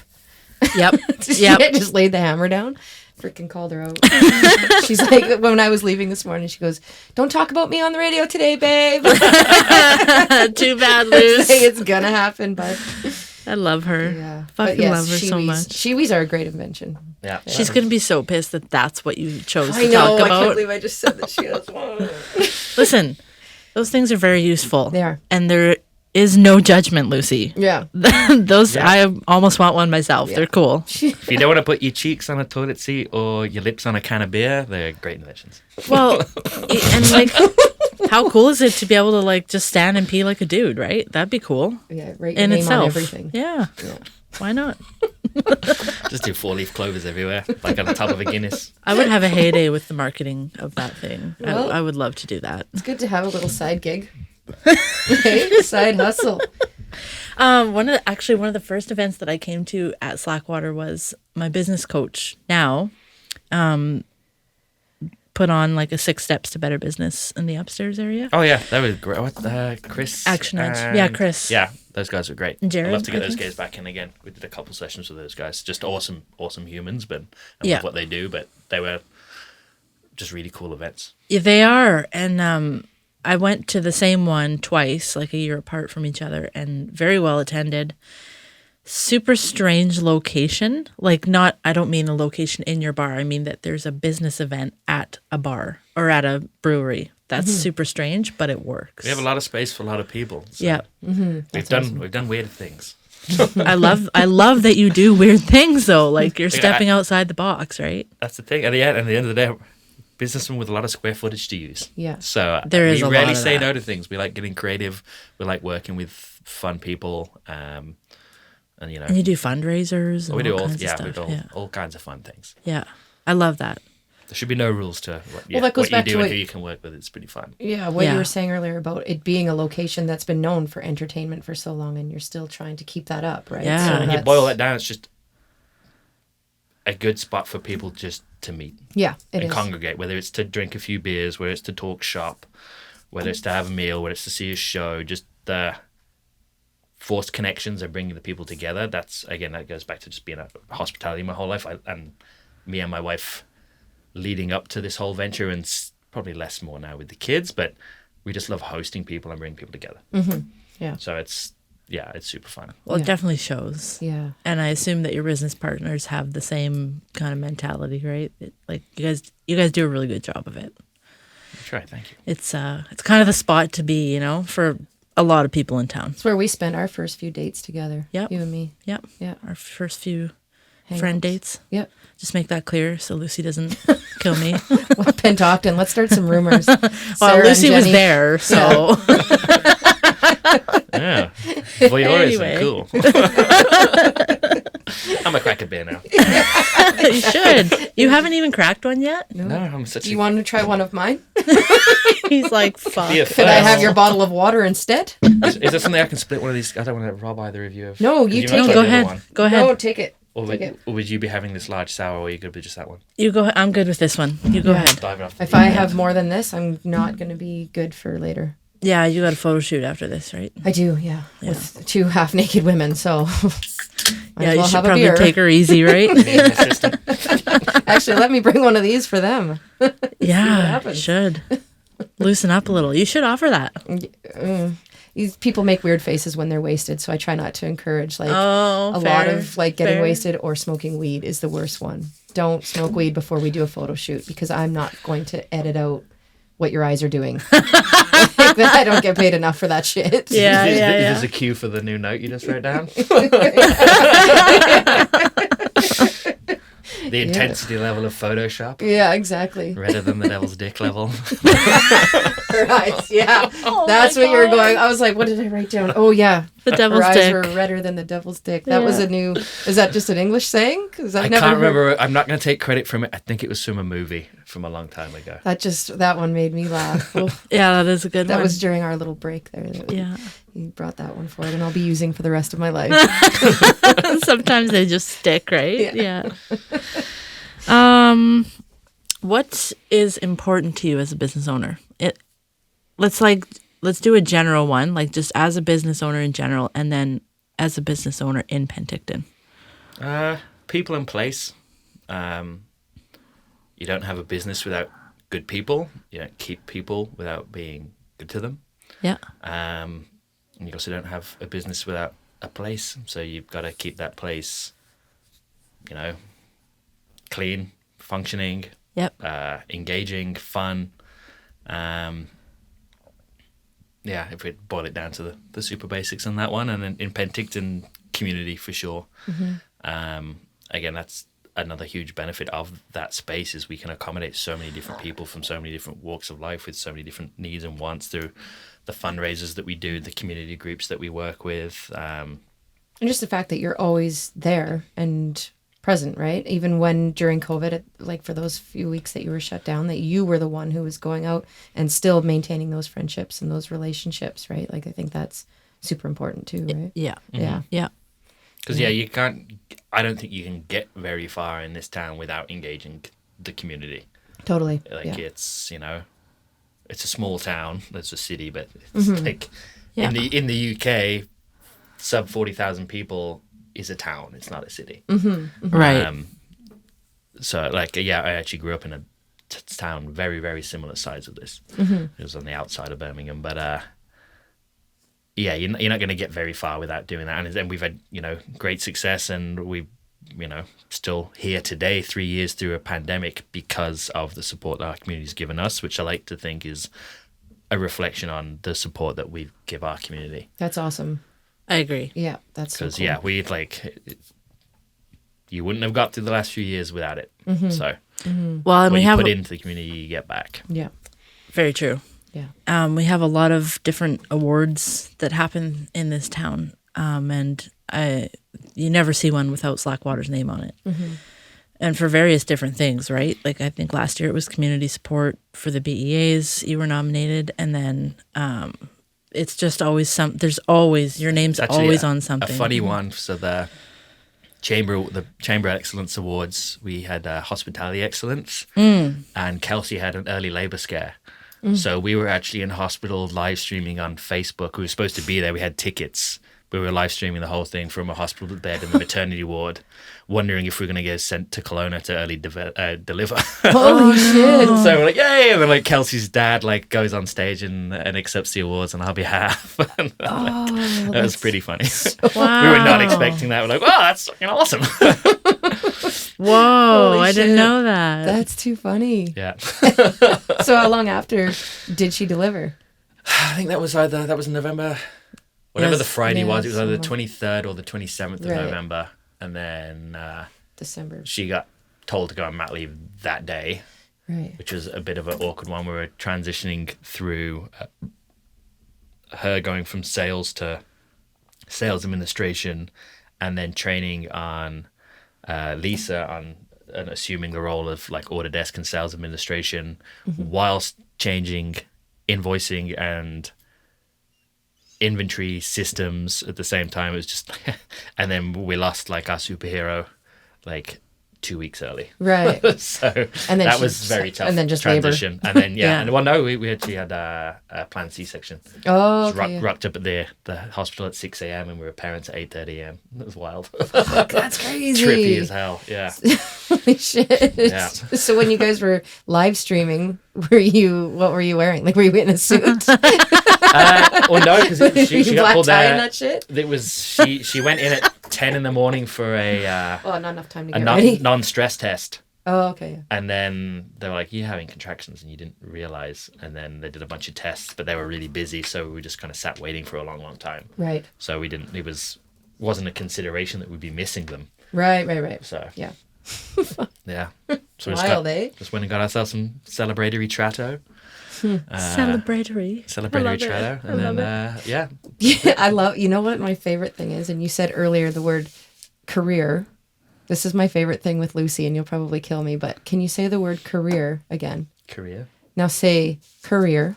Yep. She Yep. just laid the hammer down. Freaking called her out. She's like, when I was leaving this morning, she goes, "Don't talk about me on the radio today, babe." Too bad, Luce. Saying it's going to happen, but I love her. yeah. Fucking But yes, love her so Shiwis. much. Shiwis are a great invention. Yeah, She's going to be so pissed that that's what you chose I to know. talk I can't about. believe I just said that she has one. Listen, those things are very useful. They are. And there is no judgment, Lucy. Yeah. Those, Yeah. I almost want one myself. Yeah. They're cool. if you don't want to put your cheeks on a toilet seat or your lips on a can of beer, they're great inventions. Well, and like, how cool is it to be able to like just stand and pee like a dude, right? That'd be cool Yeah, write your in name itself. on everything. Yeah. Why not? Just do 4-leaf clovers everywhere, like on the top of a Guinness. I would have a heyday with the marketing of that thing. Well- I would love to do that. It's good to have a little side gig. Hey, side hustle. One of the first events that I came to at Slackwater was my business coach now put on like a 6 steps to better business in the upstairs area. Oh yeah, that was great. What, Chris? Action Edge. and- Yeah, Chris. Yeah, those guys were great. And Jared, I'd love to get I those think. guys back in again. We did a couple sessions with those guys. Just awesome humans, but I Yeah. love what they do. But they were just really cool events. Yeah, they are. And I went to the same one twice, like a year apart from each other, and very well attended. Super strange location. Like, not, I don't mean a location in your bar. I mean that there's a business event at a bar or at a brewery. That's super strange, but it works. We have a lot of space for a lot of people. So Yeah. we've done weird things. I love that you do weird things though. Like you're Yeah, stepping outside the box, right? That's the thing. At the end of the day, businessmen with a lot of square footage to use. Yeah. So There is we a rarely lot of say that. no to things. We like getting creative. We like working with fun people. And you know, And you do fundraisers and we do all kinds of we stuff. do Yeah. all kinds of fun things. Yeah. I love that. There should be no rules to what, that goes what back you to do and what- who you can work with. It's pretty fun. Yeah, what Yeah. you were saying earlier about it being a location that's been known for entertainment for so long, and you're still trying to keep that up, right? Yeah. So And When you that's- boil that down, it's just a good spot for people just to meet Yeah, it and is. congregate, whether it's to drink a few beers, whether it's to talk shop, whether it's to have a meal, whether it's to see a show, just the forced connections are bringing the people together. That's, again, that goes back to just being a hospitality my whole life. And me and my wife leading up to this whole venture, and probably less more now with the kids, but we just love hosting people and bringing people together. Yeah. So it's yeah, it's super fun. Well, Yeah. it definitely shows. Yeah. And I assume that your business partners have the same kind of mentality, right? Like you guys do a really good job of it. Try, thank you. It's kind of the spot to be, for a lot of people in town. It's where we spent our first few dates together. Yep. You and me. Yep. Yeah. Our first few Hangouts. friend dates. Yep. Just make that clear so Lucy doesn't kill me. Well, Penticton. Let's start some rumors. Well, Sarah Lucy and was Jenny. there, so Yeah. Voyeurism, Anyway. cool. I'm gonna crack a beer now. you should. You haven't even cracked one yet? No, I'm such Do a you want to try one of mine? He's like, fuck. beer Could I have first. your bottle of water instead? Is there something I can split one of these? I don't want to rob either of you of. No, 'cause you might take try it. the Go other ahead. one. Go ahead. No, take it. Or Take would, it. or would you be having this large sour, or are you gonna be just that one? You go. I'm good with this one. You go ahead. Diving off. If I have more than this, I'm not going to be good for later. Yeah, you got a photo shoot after this, right? I do, yeah. With two half-naked women, so might Yeah, as you well should have a probably beer. take her easy, right? Me and my sister. Actually, let me bring one of these for them. Yeah, happens. should loosen up a little. You should offer that. These people make weird faces when they're wasted, so I try not to encourage a lot fair, of getting fair. wasted or smoking weed is the worst one. Don't smoke weed before we do a photo shoot because I'm not going to edit out what your eyes are doing. I don't get paid enough for that shit. Yeah, is, yeah, is yeah. this a cue for the new note you just wrote down? The intensity level of Photoshop, Yeah, exactly. redder than the devil's dick level. Her eyes, yeah. That's what you were going. I was like, what did I write down? Oh, yeah. The devil's Her eyes dick. were redder than the devil's dick. That was a new, is that just an English saying? Because I've I never can't heard- remember. I'm not going to take credit from it. I think it was from a movie from a long time ago. That one made me laugh. Oh, Yeah, that is a good that one. was during our little break there. Yeah. You brought that one forward, and I'll be using for the rest of my life. Sometimes they just stick, right? Yeah. What is important to you as a business owner? Let's do a general one, like just as a business owner in general, and then as a business owner in Penticton. People and place. You don't have a business without good people. You don't keep people without being good to them. Yeah. And you also don't have a business without a place. So you've got to keep that place, clean, functioning, Yep. engaging, fun. If we boil it down to the super basics on that one, and then in Penticton community for sure. Again, that's another huge benefit of that space is we can accommodate so many different people from so many different walks of life with so many different needs and wants through the fundraisers that we do, the community groups that we work with. And just the fact that you're always there and present, right? Even when during COVID, for those few weeks that you were shut down, that you were the one who was going out and still maintaining those friendships and those relationships, right? I think that's super important too, right? Yeah. Yeah. Yeah. Because, I don't think you can get very far in this town without engaging the community. Totally. It's, it's a small town. It's a city, but it's Yeah. in the UK, sub 40,000 people is a town. It's not a city. Right. I actually grew up in a town very, very similar size of this. It was on the outside of Birmingham, but you're not going to get very far without doing that. And then we've had great success, and we still here today, 3 years through a pandemic, because of the support that our community's given us, which I like to think is a reflection on the support that we give our community. That's awesome. I agree. Yeah, that's so Because cool. you wouldn't have got through the last few years without it. So Well, and what we you have put into the community, you get back. Yeah. very true. Yeah. We have a lot of different awards that happen in this town, and you never see one without Slackwater's name on it. And for various different things, right? Like I think last year it was community support for the BEAs. You were nominated, and then it's just always there's always your name's It's actually always on something. A funny one. So the Chamber Excellence Awards, we had Hospitality Excellence, and Kelsey had an early labour scare. So we were actually in hospital live streaming on Facebook. We were supposed to be there. We had tickets, we were live streaming the whole thing from a hospital bed in the maternity ward, wondering if we are going to get sent to Kelowna to early deliver. Holy shit. So we're like, yay! And then like Kelsey's dad like goes on stage and accepts the awards on our behalf. And, that was pretty funny. Wow. We were not expecting that. We're like, wow, that's fucking awesome. Whoa, Holy I didn't shit. know that. That's too funny. Yeah. So how long after did she deliver? I think that was November, whatever Yes. the Friday Yeah, was. It was either the somewhere. 23rd or the 27th of Right. November. And then December. she got told to go on mat leave that day, Right. which was a bit of an awkward one. We were transitioning through her going from sales to sales administration and then training on Lisa on and assuming the role of like order desk and sales administration whilst changing invoicing and inventory systems at the same time. It was just and then we lost like our superhero like 2 weeks early. Right. So And then that she- was very tough. and then just labor. transition. And then Yeah. and well, no, we actually had a planned C-section. Oh, Just okay, yeah. rocked up at the hospital at 6 a.m. and we were parents at 8:30 a.m. It was wild. That's crazy. Trippy as hell. Yeah. Holy shit. Yeah. So when you guys were live streaming, what were you wearing? Like, were you in a suit? Well, no, because she got Black pulled tie and there. that shit? It was she went in at 10 in the morning for a Oh, not enough time to get ready. non-stress test. Oh, okay. Yeah. And then they were like, "You're having contractions," and you didn't realize. And then they did a bunch of tests, but they were really busy, so we just kind of sat waiting for a long, long time. Right. So we didn't. It wasn't a consideration that we'd be missing them. Right. So Yeah. yeah. So we Wild, eh? just went and got ourselves some celebratory Tratto. Celebratory. Celebratory Tratto, and then yeah. Yeah, you know what my favorite thing is? And you said earlier the word career. This is my favorite thing with Lucy, and you'll probably kill me, but can you say the word career again? Korea, Now say career,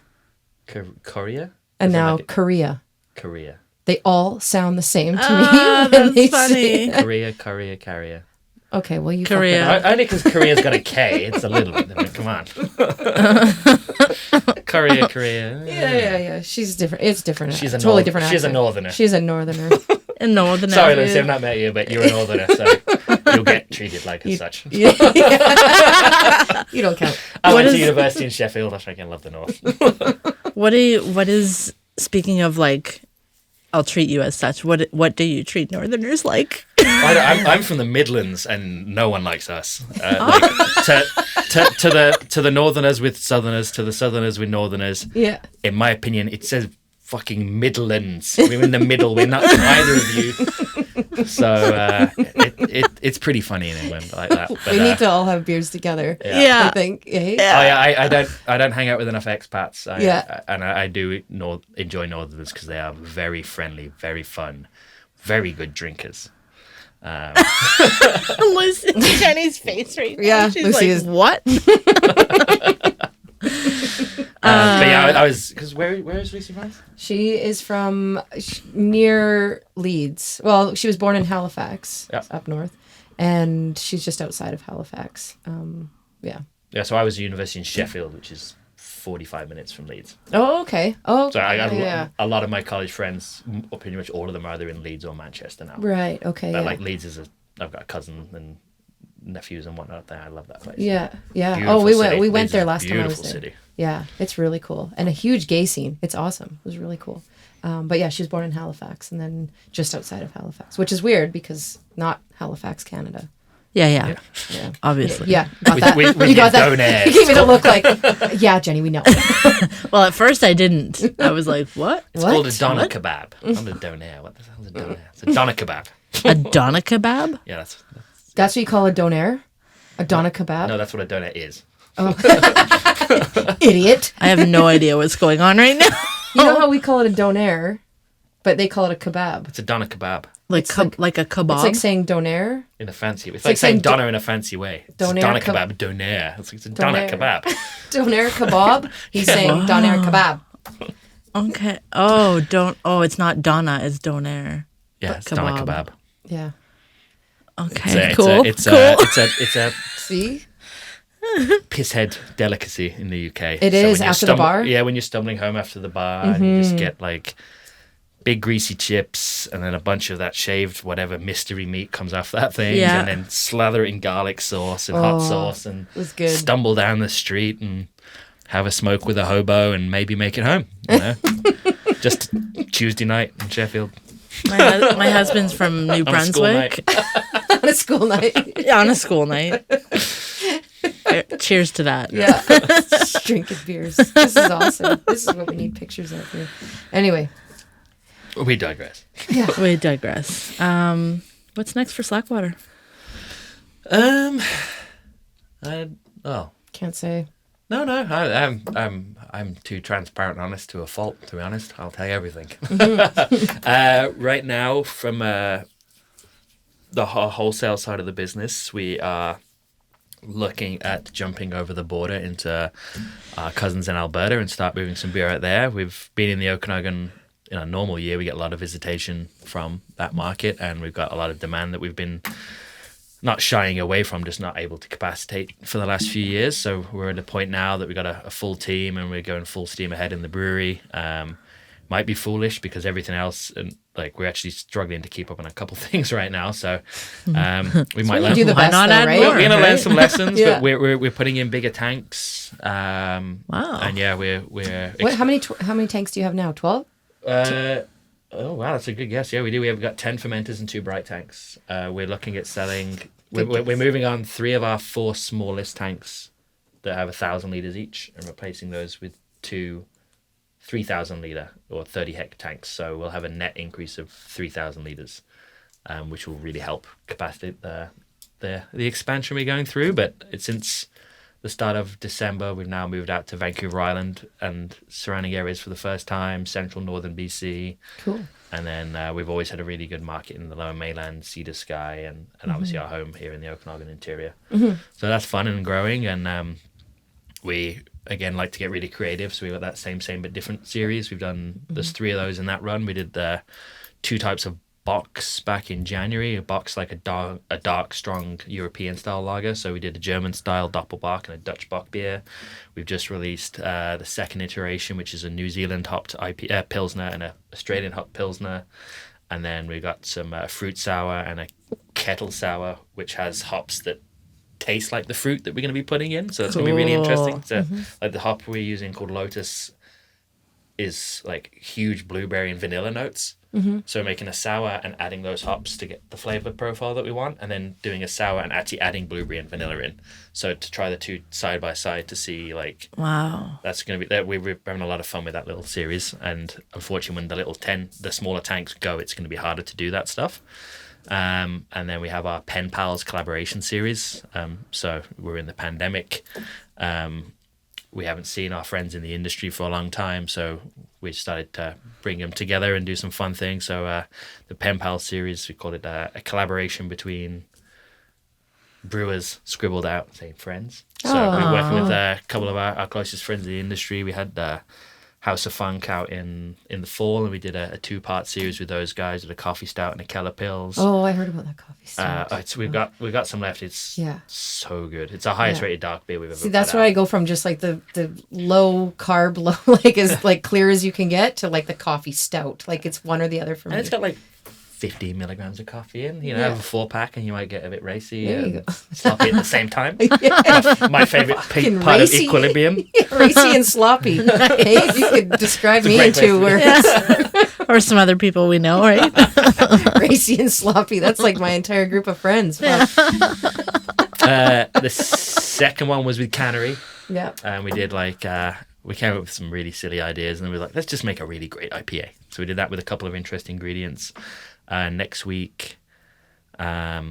Korea, and Is it now like Korea. Korea, They all sound the same to me. Ah, when they that's say funny. it. Korea, Korea. Okay, well, you Korea. fucked it up. Only because Korea's got a K. It's a little bit different. Come on. Korea. Yeah. She's different. It's different. She's a totally north- different. she's a accent. northerner. She's a northerner. And no, the Sorry, Lucy, I've not met you, but you're a northerner, so you'll get treated like as such. You don't count. I What went to is- university in Sheffield. I freaking love the north. What is speaking of like I'll treat you as such. What do you treat northerners like? I'm from the Midlands, and no one likes us. Like, to the northerners with southerners, to the southerners with northerners. Yeah. In my opinion, it says fucking Midlands. We're in the middle. We're not either of you. So it's pretty funny in England like that. But, We need to all have beers together. Yeah. I think. Eh? I don't hang out with enough expats. Yeah. I do enjoy Northerners because they are very friendly, very fun, very good drinkers. Lucy, Jenny's face right now. Yeah, She's Lucy like, is- what? But yeah, I was because where is Lucy from? She is from near Leeds. Well, she was born in Halifax, Yeah. up north, and she's just outside of Halifax. Yeah. Yeah, so I was at university in Sheffield, which is 45 minutes from Leeds. Oh, okay. Oh, So I got yeah. a lot of my college friends, or pretty much all of them, are either in Leeds or Manchester now. Right. Okay. But Yeah. like Leeds I've got a cousin and nephews and whatnot there. I love that place. Yeah. Yeah. Beautiful Oh, we city. went Leeds there is a last time I was beautiful there. city. Yeah, it's really cool and a huge gay scene. It's awesome. It was really cool. But yeah, she was born in Halifax and then just outside of Halifax, which is weird because not Halifax, Canada. Yeah. Yeah. Obviously. Yeah, got that. with you got your that. donaires. You gave me the look like, yeah, Jenny, we know. Well, at first I didn't. I was like, what? It's What? called a doner What? kebab. Not a donair. What the hell is a donair? It's a doner kebab. A doner kebab? Yeah, That's what you call a donair? A doner kebab? no, that's what a doner is. Idiot. I have no idea what's going on right now. You know how we call it a donair, but they call it a kebab. It's a doner kebab Like like a kebab. It's like saying donair. in a fancy way. It's like like saying saying doner in a fancy way. It's a doner doner keb- kebab, doner. It's a doner Doner. kebab. Donair kebab. He's saying donair kebab. Okay. Oh, it's not Donna, it's doner. Yeah, it's doner Kebab. kebab. Yeah. Okay, cool. It's a See? pisshead delicacy in the UK. It So is when you're after the bar? Yeah, when you're stumbling home after the bar and you just get like big greasy chips, and then a bunch of that shaved whatever mystery meat comes off that thing, Yeah. and then slather it in garlic sauce and hot sauce, and was good. stumble down the street and have a smoke with a hobo and maybe make it home. You know? Just Tuesday night in Sheffield. My husband's from New On a school Brunswick. On a school night. On a school night. Cheers to that. Yeah. Just drinking beers. This is awesome. This is what we need pictures of here. Anyway. We digress. We digress. What's next for Slackwater? Can't say. No, I'm too transparent and honest to a fault. To be honest, I'll tell you everything. Right now, from the wholesale side of the business, we are looking at jumping over the border into our cousins in Alberta and start moving some beer out there. We've been in the Okanagan in a normal year. We get a lot of visitation from that market, and we've got a lot of demand that we've been not shying away from, just not able to capacitate for the last few years. So we're at a point now that we've got a full team and we're going full steam ahead in the brewery. Might be foolish because everything else, and like we're actually struggling to keep up on a couple things right now. So we might learn. Do the Why best, not though, add right? more? We're going to learn right? some lessons, Yeah. but we're putting in bigger tanks. Wow. And yeah, we're What? How many tanks do you have now? 12? oh wow, that's a good guess. Yeah, we do. We've got 10 fermenters and 2 bright tanks. We're looking at selling. We're moving on 3 of our 4 smallest tanks that have 1,000 liters each, and replacing those with 2 3,000 liter or 30 hect tanks. So we'll have a net increase of 3,000 liters, which will really help capacitate the expansion we're going through. But since the start of December, we've now moved out to Vancouver Island and surrounding areas for the first time, central northern BC. Cool. And then we've always had a really good market in the lower mainland, Cedar Sky, and obviously our home here in the Okanagan interior. So that's fun and growing. And we, again, like to get really creative. So we've got that same but different series. We've done, there's 3 of those in that run. We did 2 types of box back in January. A box like a dark, strong European style lager. So we did a German style Doppelbock and a Dutch Bock beer. We've just released the second iteration, which is a New Zealand hopped Pilsner and a Australian hopped Pilsner. And then we got some fruit sour and a kettle sour, which has hops that taste like the fruit that we're going to be putting in. So it's going to be really interesting. So like the hop we're using called Lotus is like huge blueberry and vanilla notes. So making a sour and adding those hops to get the flavor profile that we want, and then doing a sour and actually adding blueberry and vanilla in. So to try the 2 side by side to see like, Wow. that's going to be that. We're having a lot of fun with that little series. And unfortunately, when the smaller tanks go, it's going to be harder to do that stuff. And then we have our Pen Pals collaboration series. So we're in the pandemic. We haven't seen our friends in the industry for a long time, so we started to bring them together and do some fun things. So the Pen Pals series, we call it a collaboration between brewers scribbled out, saying friends. So we're working with a couple of our closest friends in the industry. We had House of Funk out in the fall, and we did a 2-part series with those guys with a coffee stout and a Keller Pils. Oh, I heard about that coffee stout. We've got some left. It's so good. It's our highest rated dark beer we've ever. See, that's put where out. I go from just like the low carb, low like as like clear as you can get to like the coffee stout. Like it's one or the other for me. And it's got like 15 milligrams of coffee in. You know, Yeah. have a 4-pack and you might get a bit racy There you and go. sloppy at the same time. My favorite Fucking part of racy. Equilibrium. Racy and sloppy. Hey, if you could describe me great in 2 place words. Or some other people we know, right? Racy and sloppy. That's like my entire group of friends. Wow. The second one was with Cannery. Yeah. And we did like we came up with some really silly ideas, and then we were like, let's just make a really great IPA. So we did that with a couple of interesting ingredients. Next week, our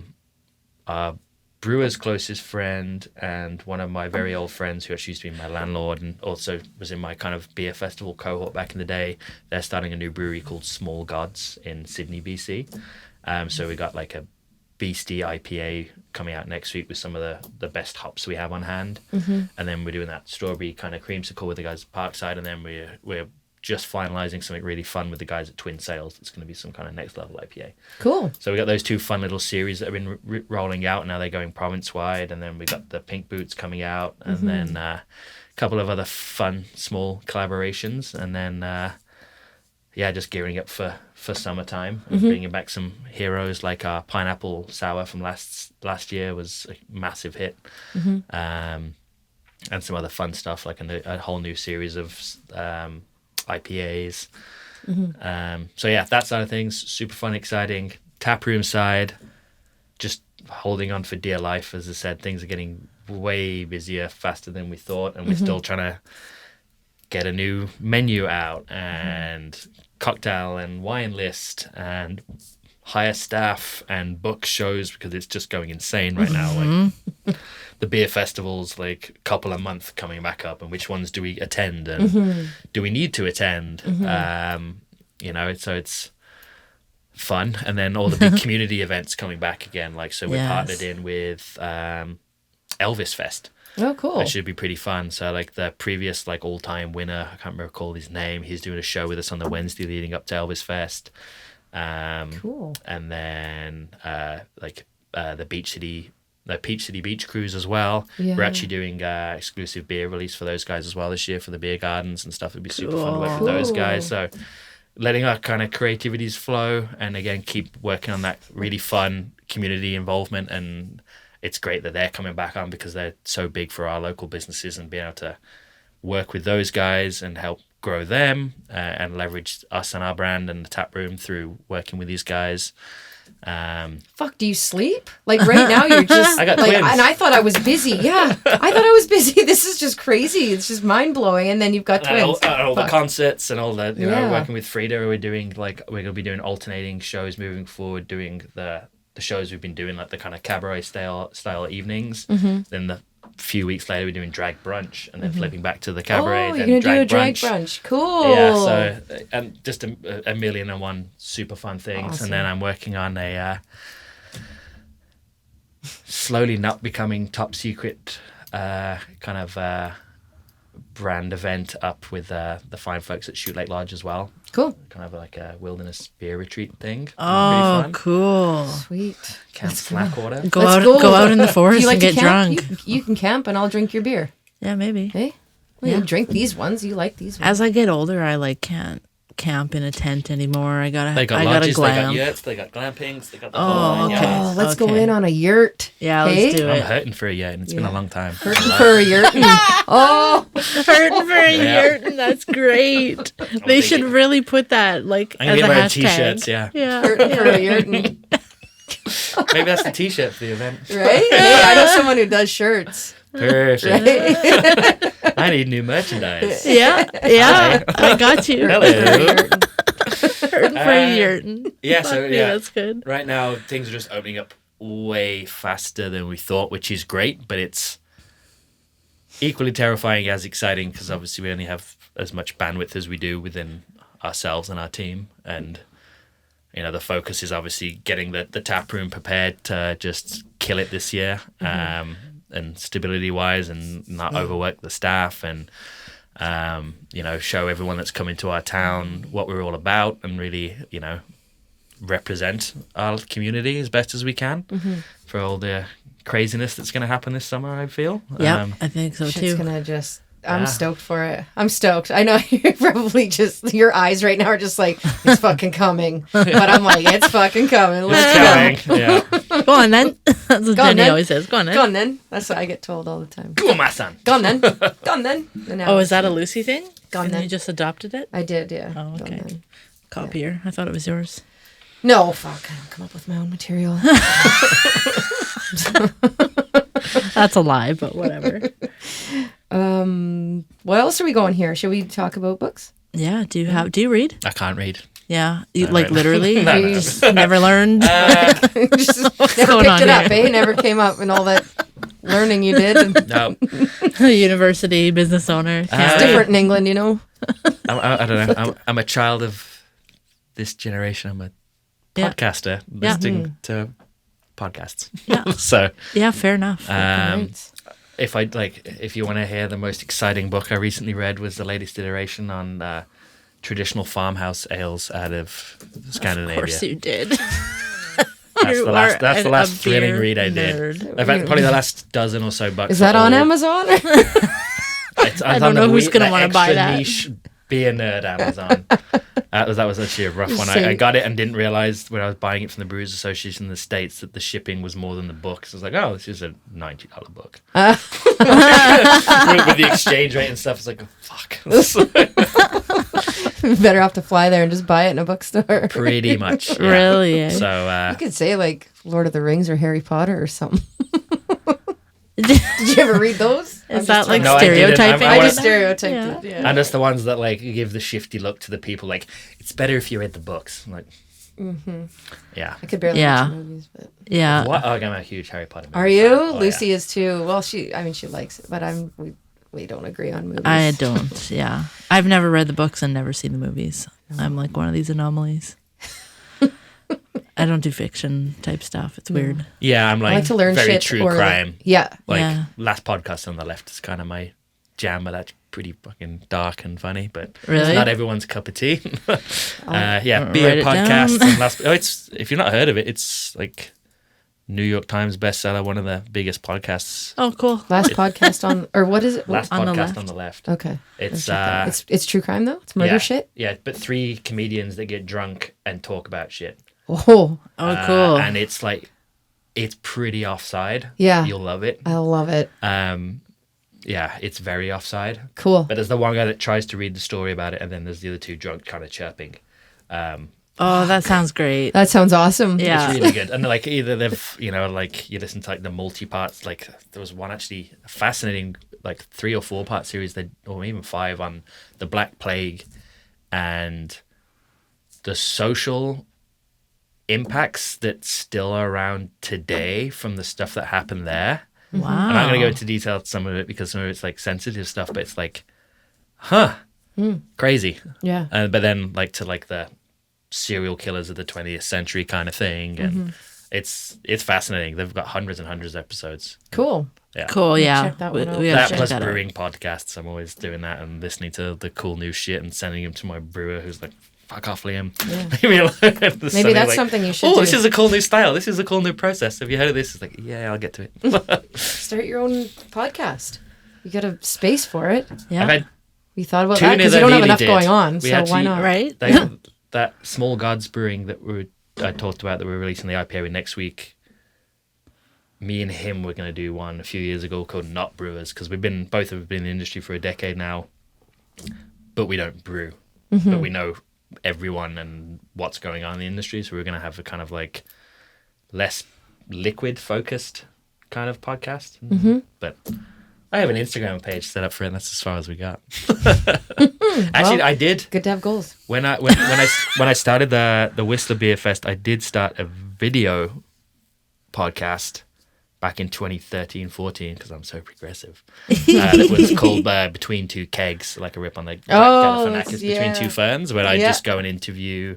brewer's closest friend and one of my very old friends who actually used to be my landlord and also was in my kind of beer festival cohort back in the day, they're starting a new brewery called Small Gods in Sydney, BC. So we got like a Beastie IPA coming out next week with some of the best hops we have on hand. And then we're doing that strawberry kind of creamsicle with the guys at Parkside, and then we're just finalizing something really fun with the guys at Twin Sails. It's going to be some kind of next level IPA. Cool. So we got those 2 fun little series that have been rolling out. Now they're going province wide, and then we got the Pink Boots coming out, and then a couple of other fun small collaborations, and then yeah, just gearing up for summertime and bringing back some heroes like our pineapple sour from last year was a massive hit. And some other fun stuff like a whole new series of IPAs. So yeah, that side of things, super fun, exciting. Taproom side, just holding on for dear life. As I said, things are getting way busier, faster than we thought, and we're still trying to get a new menu out and cocktail and wine list and hire staff and book shows because it's just going insane right now. Like the beer festivals, like a couple a month coming back up, and which ones do we attend and do we need to attend? You know, so it's fun. And then all the big community events coming back again. Like, so we're partnered in with Elvis Fest. Oh, cool. That should be pretty fun. So like the previous like all-time winner, I can't recall his name, he's doing a show with us on the Wednesday leading up to Elvis Fest. Cool. And then the Peach City Beach Cruise as well. Yeah. We're actually doing exclusive beer release for those guys as well this year for the beer gardens and stuff. It'd be super fun to work with those guys. So letting our kind of creativities flow and again keep working on that really fun community involvement. And it's great that they're coming back on because they're so big for our local businesses, and being able to work with those guys and help grow them and leverage us and our brand and the tap room through working with these guys. Fuck, do you sleep? Like right now you're just I got like, twins. and I thought I was busy. Yeah, I thought I was busy. This is just crazy. It's just mind blowing. And then you've got And twins. all the concerts and all the, you know, Yeah. working with Frida, we're going to be doing alternating shows moving forward, doing the shows we've been doing, like the kind of cabaret style evenings. Then the few weeks later, we're doing drag brunch, and then flipping back to the cabaret. Oh, then you're gonna do a drag brunch. brunch. Cool. Yeah, so and just a million and one super fun things. Awesome. And then I'm working on a slowly not becoming top secret kind of brand event up with the fine folks at Shoot Lake Lodge as well. Cool. Kind of like a wilderness beer retreat thing. Oh, Pretty fun. cool. Sweet. Camp Flackwater. Go Let's out, go out in the Do forest you like and to get camp? drunk. You can camp and I'll drink your beer. Yeah, maybe. Hey? Well, Yeah. you drink these ones. You like these ones. As I get older, I like can't camp in a tent anymore. I gotta They got I gotta lodges, they got glam. yurts, they got glampings, they got the Oh, whole nine okay. Oh, yards. let's go Okay. in on a yurt. Yeah, Hey? let's do I'm it. hurting for a yurt, and it's been a long time. Hurting for a yurt. Oh, Hurting for a Yeah. yurt. That's great. They should really put that like I'm as gonna a be wearing hashtag. t-shirts, yeah. Yeah. hurting for a yurt. Maybe that's the t-shirt for the event. Right? Hey, I know someone who does shirts. Perfect. Right? I need new merchandise. Yeah, yeah. I got you. Hello. Hurting for a yurt. Yeah, Fuck so me, yeah, that's good. right now things are just opening up way faster than we thought, which is great, but it's equally terrifying as exciting because obviously we only have as much bandwidth as we do within ourselves and our team. And you know, the focus is obviously getting the tap room prepared to just kill it this year, and stability wise, and not overwork the staff, and you know, show everyone that's coming to our town what we're all about, and really, you know, represent our community as best as we can for all the craziness that's going to happen this summer, I feel. Yeah, I think so Shit's too. gonna just. I'm Yeah. stoked for it. I'm stoked. I know you're probably just your eyes right now are just like it's fucking coming, but I'm like it's fucking coming. Let's go. Coming. Yeah. Go on then. That's what Go on, Jenny then. always says. Go on then. Go on then. That's what I get told all the time. Go on, my son. Go on then. Go on then. And now Oh, is that a Lucy thing? Go on And then. you just adopted it? I did, yeah. Oh, Go on okay. then. Copier. I thought it was yours. No, fuck. I don't come up with my own material. That's a lie, but whatever. What else are we going here? Should we talk about books? Yeah. Do you read? I can't read. Yeah. You No, like right. literally? No, You no. just never learned. Just never going picked on it up, here? eh? Never came up in all that learning you did. And No, University business owner. it's Can't different in England, you know? I don't know. I'm a child of this generation. I'm a Yeah. podcaster listening to podcasts. Yeah. So Yeah, fair enough. Right. if you want to hear the most exciting book I recently read was the latest iteration on traditional farmhouse ales out of Scandinavia. Of course you did. That's You the last. are That's the a last thrilling beer read I did. nerd. In fact, probably the last dozen or so books. Is that are on all- Amazon? It's I on don't know the who's we- gonna the wanna buy extra that. niche Be a nerd, Amazon. That was actually a rough one. I got it and didn't realize when I was buying it from the Brewers Association in the States that the shipping was more than the book. So I was like, oh, this is a $90 book. With the exchange rate and stuff, it's like, oh, fuck. Better off to fly there and just buy it in a bookstore. Pretty much. Yeah. Really? Eh? So, You could say like Lord of the Rings or Harry Potter or something. Did you ever read those? Is that like No, I didn't. stereotyping? I wanna- just stereotyped it. Yeah. and it's the ones that like give the shifty look to the people. Like, it's better if you read the books. I'm like, yeah. I could barely Yeah. watch the movies, but Yeah. What? Oh, I'm a huge Harry Potter. are fan. you? Oh, Lucy yeah. is too. Well, she likes it, but we don't agree on movies. I don't. Yeah. I've never read the books and never seen the movies. I'm like one of these anomalies. I don't do fiction type stuff. It's weird. Yeah, I'm like, I like to learn very shit true or crime. Yeah. Like, Yeah. Last Podcast on the Left is kind of my jam, but that's pretty fucking dark and funny, but Really? it's not everyone's cup of tea. Yeah, write Beer it Podcast. down. And it's, if you've not heard of it, it's like New York Times bestseller, one of the biggest podcasts. Oh, cool. Last podcast on, or what is it? Last On the Podcast Left. on the Left. Okay. It's, Check that out. It's true crime though. It's murder yeah, shit. Yeah, but 3 comedians that get drunk and talk about shit. Oh, Oh, cool. And it's like, it's pretty offside. Yeah. You'll love it. I love it. Yeah, it's very offside. Cool. But there's the one guy that tries to read the story about it, and then there's the other 2 drunk kind of chirping. Oh, that sounds great. That sounds awesome. Yeah. It's really good. And like either they've, like you listen to like the multi-parts, like there was one actually fascinating, like 3 or 4 part series, or even 5 on the Black Plague and the social impacts that still are around today from the stuff that happened there. Wow. I'm not going to go into detail to some of it because some of it's like sensitive stuff, but it's like, crazy. Yeah. But then like to like the serial killers of the 20th century kind of thing, and it's fascinating. They've got hundreds and hundreds of episodes. Goal. Yeah. Cool. Yeah. check that one out. We gotta That check plus that out. brewing podcasts. I'm always doing that and listening to the cool new shit and sending them to my brewer who's like, fuck off, Liam. Maybe that's something you should Oh, do. this is a cool new style. This is a cool new process. Have you heard of this? It's like, yeah, I'll get to it. Start your own podcast. You got a space for it. Yeah. I've had You thought about 2 that because you that don't have nearly enough did. going on. We So why actually- not? Right? that Small Gods Brewing that I talked about that we're releasing the IPA with next week. Me and him were going to do one a few years ago called Not Brewers because both have been in the industry for a decade now, but we don't brew. But we know everyone and what's going on in the industry, so we're going to have a kind of like less liquid focused kind of podcast. But I have an Instagram page set up for it, and that's as far as we got. Actually, I did. Good to have goals. When I started the Whistler Beer Fest, I did start a video podcast back in 2013-14 because I'm so progressive. That was called Between Two Kegs, like a rip on the Galifianakis Between Two Ferns, where I just go and interview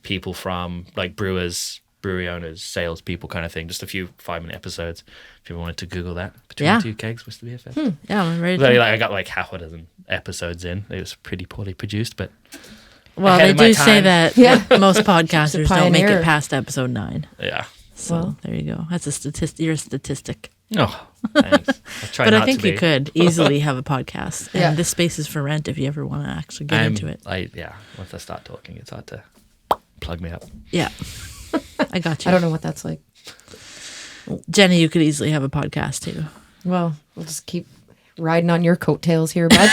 people from like brewers, brewery owners, salespeople kind of thing. Just a few 5-minute episodes. If you ever wanted to Google that, Between Two Kegs, Whistler Beer Fest. Yeah, I'm ready. So, I got like half a dozen episodes in. It was pretty poorly produced, but Well, ahead they of my do say time. that Yeah. most podcasters don't make pioneer. it past episode 9. yeah. So Well. there you go. That's a statistic. You're a statistic. Oh, thanks. I'll try But not I think to you be. could easily have a podcast. And Yeah. this space is for rent if you ever want to actually get into it. Once I start talking, it's hard to plug me up. Yeah. I got you. I don't know what that's like. Jenny, you could easily have a podcast too. Well, we'll just keep riding on your coattails here, bud.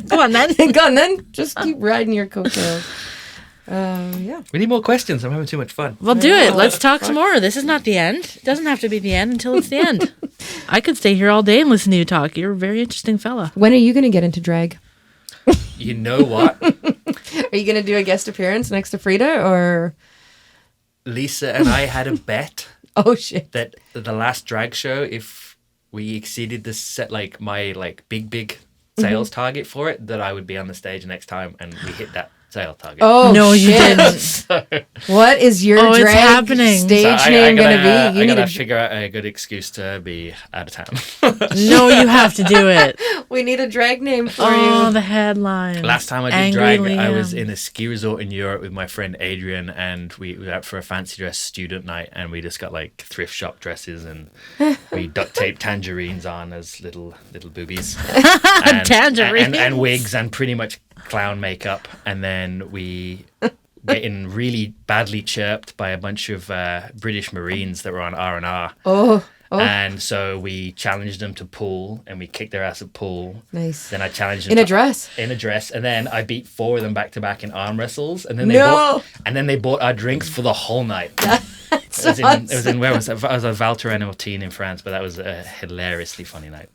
Go on then. Go on then. Just keep riding your coattails. Yeah. We need more questions. I'm having too much fun. Well, do it. Let's talk some more. This is not the end. It doesn't have to be the end until it's the end. I could stay here all day and listen to you talk. You're a very interesting fella. When are you going to get into drag? You know what? Are you going to do a guest appearance next to Frida or? Lisa and I had a bet Oh shit. that the last drag show, if we exceeded the set, like my big sales target for it, that I would be on the stage next time, and we hit that sales target. Oh No, you shit. didn't. What is your Oh, it's drag happening. stage So name going to be? I You need gotta to. figure out a good excuse to be out of town. No, you have to do it. We need a drag name for Oh, you. the headline. Last time I did Angry drag, I Liam. was in a ski resort in Europe with my friend Adrian, and we were out for a fancy dress student night, and we just got like thrift shop dresses, and we duct taped tangerines on as little boobies, and, Tangerines. and wigs, and pretty much clown makeup, and then we getting really badly chirped by a bunch of British Marines that were on R&R. Oh, And so we challenged them to pool, and we kicked their ass at pool. nice. Then I challenged them In a to- dress. in a dress, and then I beat 4 of them back to back in arm wrestles, and then No! they bought our drinks for the whole night. That's It was in where was it? I was at Val Thorens Ortine in France, but that was a hilariously funny night.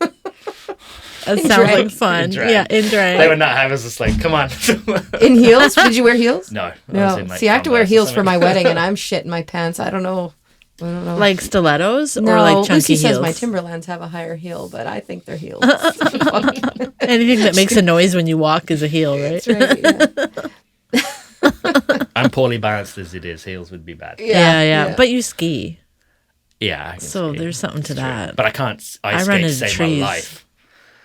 That sounds drag. like fun. In drag. Yeah, in They drag. would not have us just like, come on. In heels? Did you wear heels? No. I was No. in, like, See, I have to wear Converse or heels for something. my wedding, and I'm shitting my pants. I don't know. Like stilettos No, or like chunky Lucy heels? says my Timberlands have a higher heel, but I think they're heels. Anything that makes a noise when you walk is a heel, right? That's right. Yeah. I'm poorly balanced as it is. Heels would be bad. Yeah. But you ski. Yeah. I can So ski. there's something to It's true. that. But I can't I ice run skate into save trees. my life.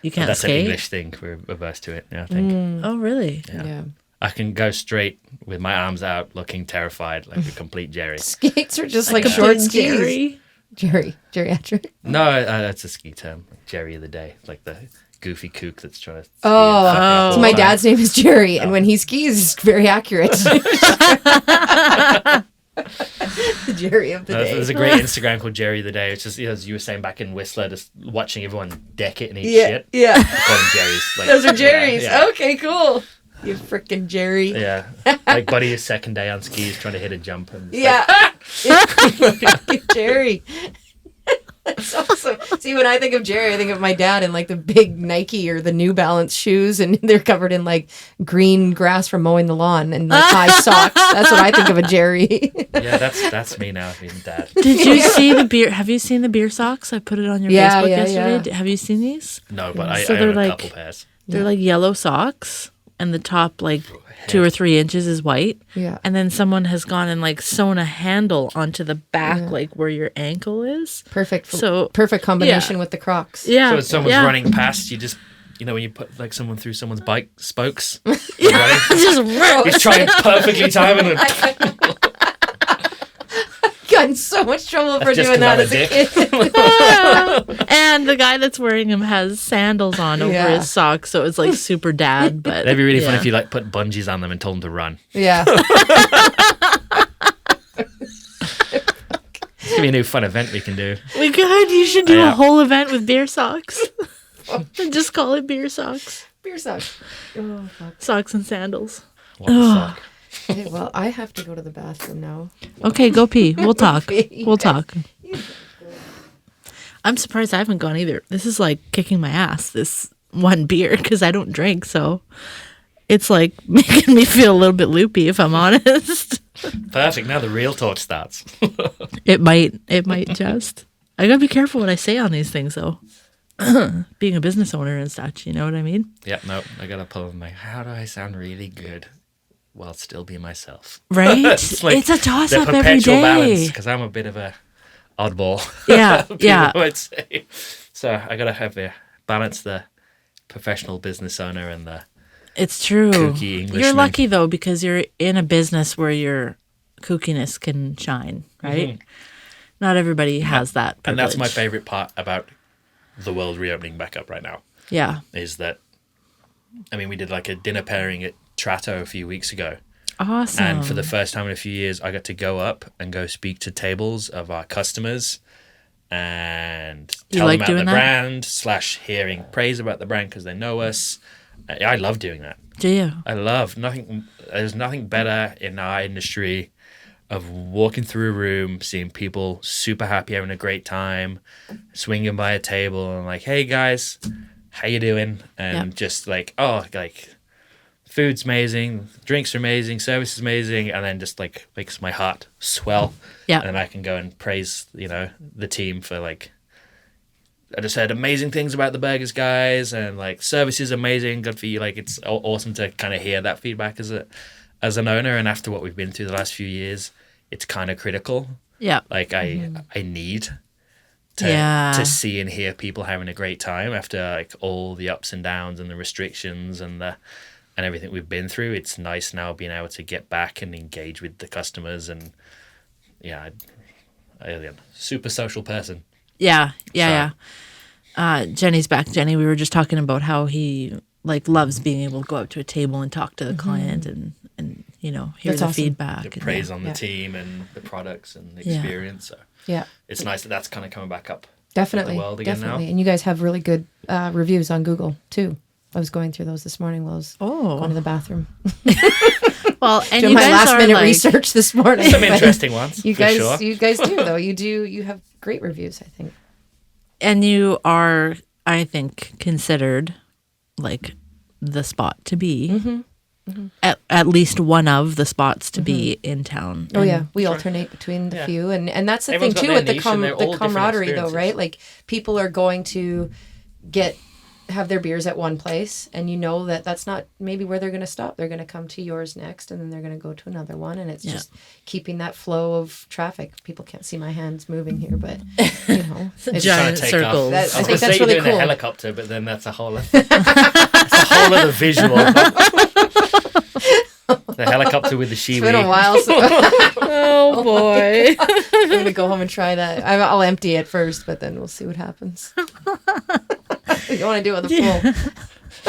You can't That's an skate? English thing. We're averse to it. Yeah, I think. Oh, really? Yeah. I can go straight with my arms out, looking terrified, like a complete Jerry. Skates are just like a short big skis. Geriatric. No, that's a ski term. Like Jerry of the day, like the goofy kook that's trying to. ski and Oh, fuck it up all so the my time. dad's name is Jerry, and when he skis, it's very accurate. The Jerry of the day. There's a great Instagram called Jerry of the Day. It's just, as you were saying back in Whistler, just watching everyone deck it and eat Yeah, shit. yeah. We call them Jerry's. Like, Those are Jerry's. Yeah, Okay, cool. You freaking Jerry. yeah. Like Buddy is second day on skis trying to hit a jump. And it's Yeah. Fucking Jerry. That's awesome. See, when I think of Jerry, I think of my dad in like the big Nike or the New Balance shoes, and they're covered in like green grass from mowing the lawn and like high socks. That's what I think of a Jerry. yeah, that's me now being dad. Did you see the beer? Have you seen the beer socks? I put it on your Yeah, Facebook yeah, yesterday. yeah. Have you seen these? No, but I So own they're a like- couple pairs. They're like yellow socks, and the top like 2 or 3 inches is white. Yeah. And then someone has gone and like sewn a handle onto the back, like where your ankle is. Perfect. So- Perfect combination yeah. with the Crocs. Yeah. So when someone's yeah. running past, you just, when you put like someone through someone's bike spokes, running, Just run. he's trying perfectly timing it. Got in so much trouble for Just doing 'cause that I'm a as a dick. kid. And the guy that's wearing them has sandals on over Yeah. his socks, so it's like super dad. But That'd be really fun yeah. if you like put bungees on them and told them to run. Yeah. It's gonna be a new fun event we can do. We could. You should do Yeah. a whole event with beer socks. And just call it beer socks. Beer socks. Oh, fuck. Socks and sandals. What the fuck? Okay, well, I have to go to the bathroom now. Okay, go pee. We'll talk. Pee. We'll talk. I'm surprised I haven't gone either. This is like kicking my ass, this one beer, because I don't drink. So it's like making me feel a little bit loopy, if I'm honest. Perfect. Now the real talk starts. It might just. I gotta be careful what I say on these things, though. Being a business owner and such, you know what I mean? Yeah, no, I gotta pull them like, how do I sound really good while still be myself? Right? It's like It's a toss the up every perpetual balance, day. because I'm a bit of a oddball. Yeah, people yeah. would say. So I gotta have balance the professional business owner and the It's true. kooky Englishman. You're lucky though, because you're in a business where your kookiness can shine, right? Not everybody has that privilege. and that's my favorite part about the world reopening back up right now. Yeah. Is that, I mean, we did like a dinner pairing at Tratto a few weeks ago. Awesome. And for the first time in a few years, I got to go up and go speak to tables of our customers and You tell like them about the doing that? brand / hearing praise about the brand because they know us. I love doing that. Do you? I love nothing. There's nothing better in our industry of walking through a room, seeing people super happy, having a great time, swinging by a table and like, hey guys, how you doing? And Yep. just like, oh, like food's amazing, drinks are amazing, service is amazing, and then just like makes my heart swell. Yeah. And I can go and praise, the team for like, I just heard amazing things about the burgers guys and like service is amazing, good for you. Like it's awesome to kind of hear that feedback as an owner, and after what we've been through the last few years, it's kind of critical. Yeah. Like I need Yeah. to see and hear people having a great time after like all the ups and downs and the restrictions and everything we've been through. It's nice now being able to get back and engage with the customers. And yeah, I'm super social person. Yeah. Jenny's back. Jenny, we were just talking about how he like loves being able to go up to a table and talk to the client and you know, hear That's the awesome. feedback. The and praise on the Yeah. team and the products and the Yeah. experience. So Yeah, it's nice that's kind of coming back up. definitely. The world again Definitely. now. And you guys have really good reviews on Google too. I was going through those this morning while I was going to the bathroom. Well, and Doing you my guys last are minute like, research this morning. Some but interesting ones. You for guys, sure. you guys do though. You have great reviews. I think. and you are, I think, considered like the spot to be. At least one of the spots to be in town. Oh And- yeah, we alternate between the Yeah. few, and that's the Everyone's thing got too their with the niche and they're all the different camaraderie though, experiences. right? Like people are going to have their beers at one place, and you know that that's not maybe where they're going to stop. They're going to come to yours next, and then they're going to go to another one, and it's Yeah. just keeping that flow of traffic. People can't see my hands moving here, but you know, it's Giant Trying to take circles. off. That- I I was think going to that's say you're really doing cool. a helicopter, but then that's a whole other, it's a whole other visual. The helicopter with the It's been a shiwi. while, so Oh boy. I'm going to go home and try that. I'll empty it first, but then we'll see what happens. You want to do it with a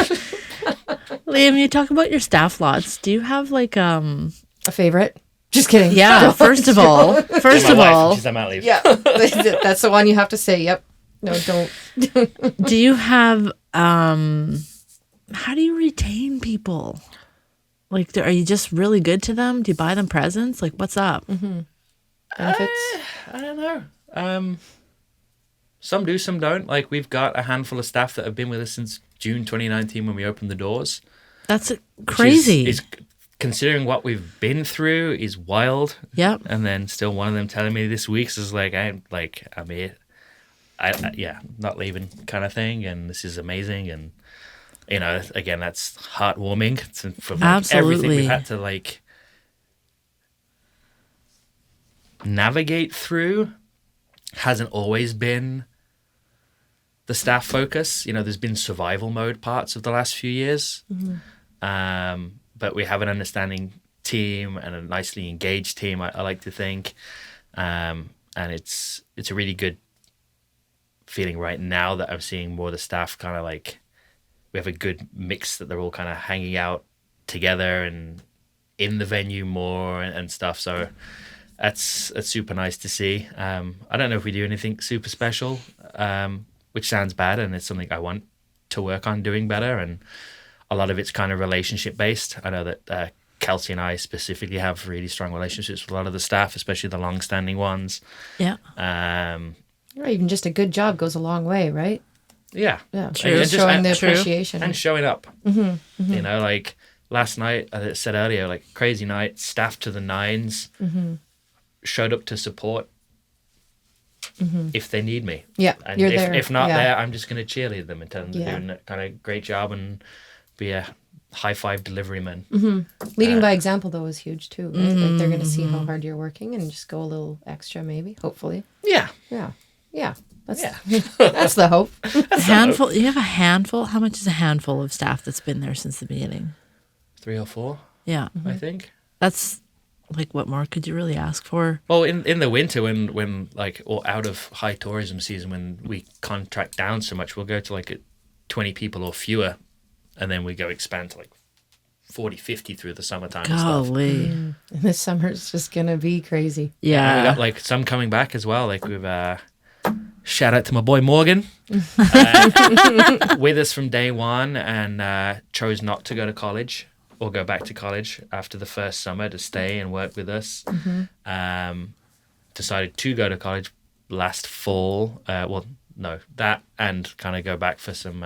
full. Liam, you talk about your staff lots. Do you have like A favorite? Just kidding. yeah, first of My wife, she's on mat leave. Yeah, that's the one you have to say. Yep. No, don't. do you have how do you retain people? Like are you just really good to them? Do you buy them presents? Like what's up? Benefits. I don't know. Some do, some don't. Like we've got a handful of staff that have been with us since June 2019 when we opened the doors. That's which crazy. Is considering what we've been through is wild. Yep. And then still one of them telling me this week is like I'm here. I not leaving kind of thing, and this is amazing. And you know, again, that's heartwarming. It's from like, everything Absolutely. we've had to like navigate through hasn't always been the staff focus. You know, there's been survival mode parts of the last few years. But we have an understanding team and a nicely engaged team, I like to think. And it's a really good feeling right now that I'm seeing more of the staff kind of like, we have a good mix that they're all kind of hanging out together and in the venue more and stuff. So that's super nice to see. I don't know if we do anything super special, which sounds bad, and it's something I want to work on doing better. And a lot of it's kind of relationship based. I know that Kelsey and I specifically have really strong relationships with a lot of the staff, especially the long-standing ones. Yeah. Or even just a good job goes a long way, right? Yeah. Yeah. True. Just And showing the True. appreciation. and showing up. You know, like last night, as I said earlier, like crazy night, staff to the nines, showed up to support if they need me. Yeah, And you're if, there. if not Yeah. there, I'm just going to cheerlead them and tell them Yeah. they're doing a kind of great job and be a high five delivery man. Leading by example, though, is huge too, right? Like they're going to see how hard you're working and just go a little extra, maybe, hopefully. Yeah. Yeah. Yeah. That's, Yeah. that's the hope. A handful. You have a handful. How much is a handful of staff that's been there since the beginning? 3 or 4, Yeah. I think. That's like what more could you really ask for? Well, in the winter when like, or out of high tourism season, when we contract down so much, we'll go to like 20 people or fewer, and then we go expand to like 40, 50 through the summertime and stuff. Golly. And this summer is just going to be crazy. And we Yeah. got like some coming back as well. Like we've shout out to my boy Morgan, with us from day one, and chose not to go to college or go back to college after the first summer to stay and work with us. Decided to go to college last fall. That and kind of go back for some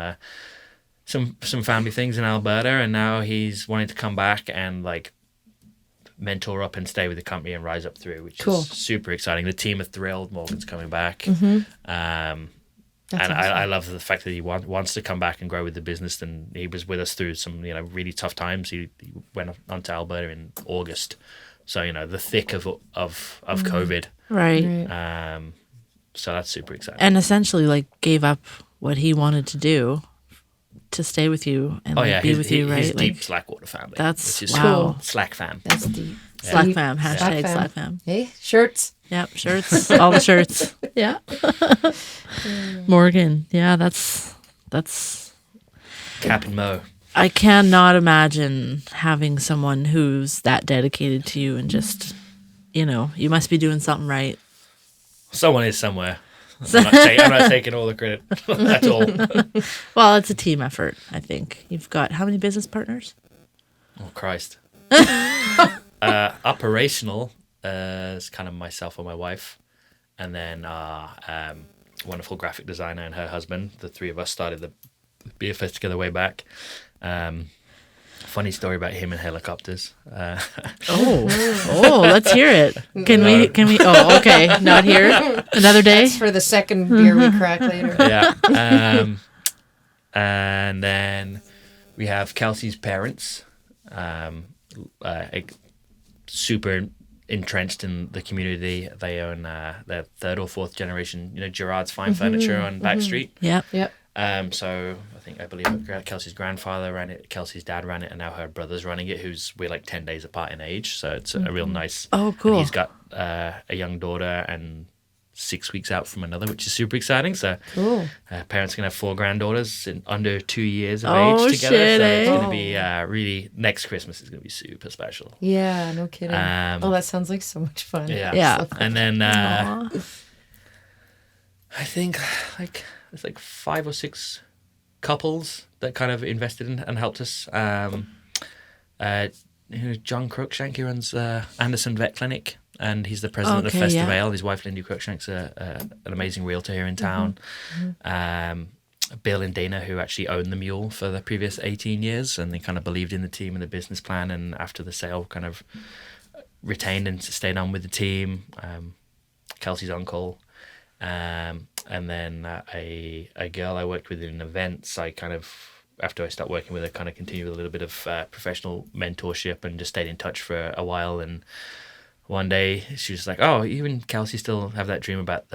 family things in Alberta, and now he's wanting to come back and like mentor up and stay with the company and rise up through, which Cool. is super exciting. The team are thrilled. Morgan's coming back. That's And awesome. I love the fact that he wants to come back and grow with the business. And he was with us through some, really tough times. He went on to Alberta in August, so the thick of COVID. Right. Right. So that's super exciting. And essentially, like, gave up what he wanted to do to stay with you and like, be with you, right? His deep Like, Slackwater family. that's- which is wow. Slack fam. That's deep. Slack Deep. fam, hashtag Slack fam. Hey, shirts. Yep, shirts, all the shirts. Yeah. Morgan, yeah, that's. Cap and Mo. I cannot imagine having someone who's that dedicated to you and just, you must be doing something right. Someone is somewhere. I'm not taking all the credit at all. Well, it's a team effort, I think. You've got how many business partners? Oh, Christ. Operational is kind of myself and my wife. And then wonderful graphic designer and her husband. The three of us started the BFS together way back. Funny story about him and helicopters. Oh, let's hear it. Can we? Oh, okay. Not here. Another day. That's for the second beer we crack later. Yeah. And then we have Kelsey's parents, super entrenched in the community. They own their third or fourth generation, Gerard's Fine Furniture on Back Street. Yep. Yep. So I believe Kelsey's grandfather ran it, Kelsey's dad ran it, and now her brother's running it, we're like 10 days apart in age. So it's a real nice. Oh, cool. And he's got a young daughter and 6 weeks out from another, which is super exciting. So Cool. parents are going to have 4 granddaughters in under 2 years of Oh, age together. shit, So it's eh? going to be really, next Christmas is going to be super special. Yeah, no kidding. Um, that sounds like so much fun. Yeah. And then Aw. I think there's 5 or 6 couples that kind of invested in and helped us. John Cruikshank, he runs Anderson Vet Clinic, and he's the president of Okay, Festive yeah. Ale. His wife Lindy Cruikshank's an amazing realtor here in town. Bill and Dana, who actually owned the mule for the previous 18 years, and they kind of believed in the team and the business plan, and after the sale kind of retained and stayed on with the team. Kelsey's uncle. And then a girl I worked with in events, after I stopped working with her, kind of continued with a little bit of professional mentorship and just stayed in touch for a while. And one day she was like, "Oh, you and Kelsey still have that dream about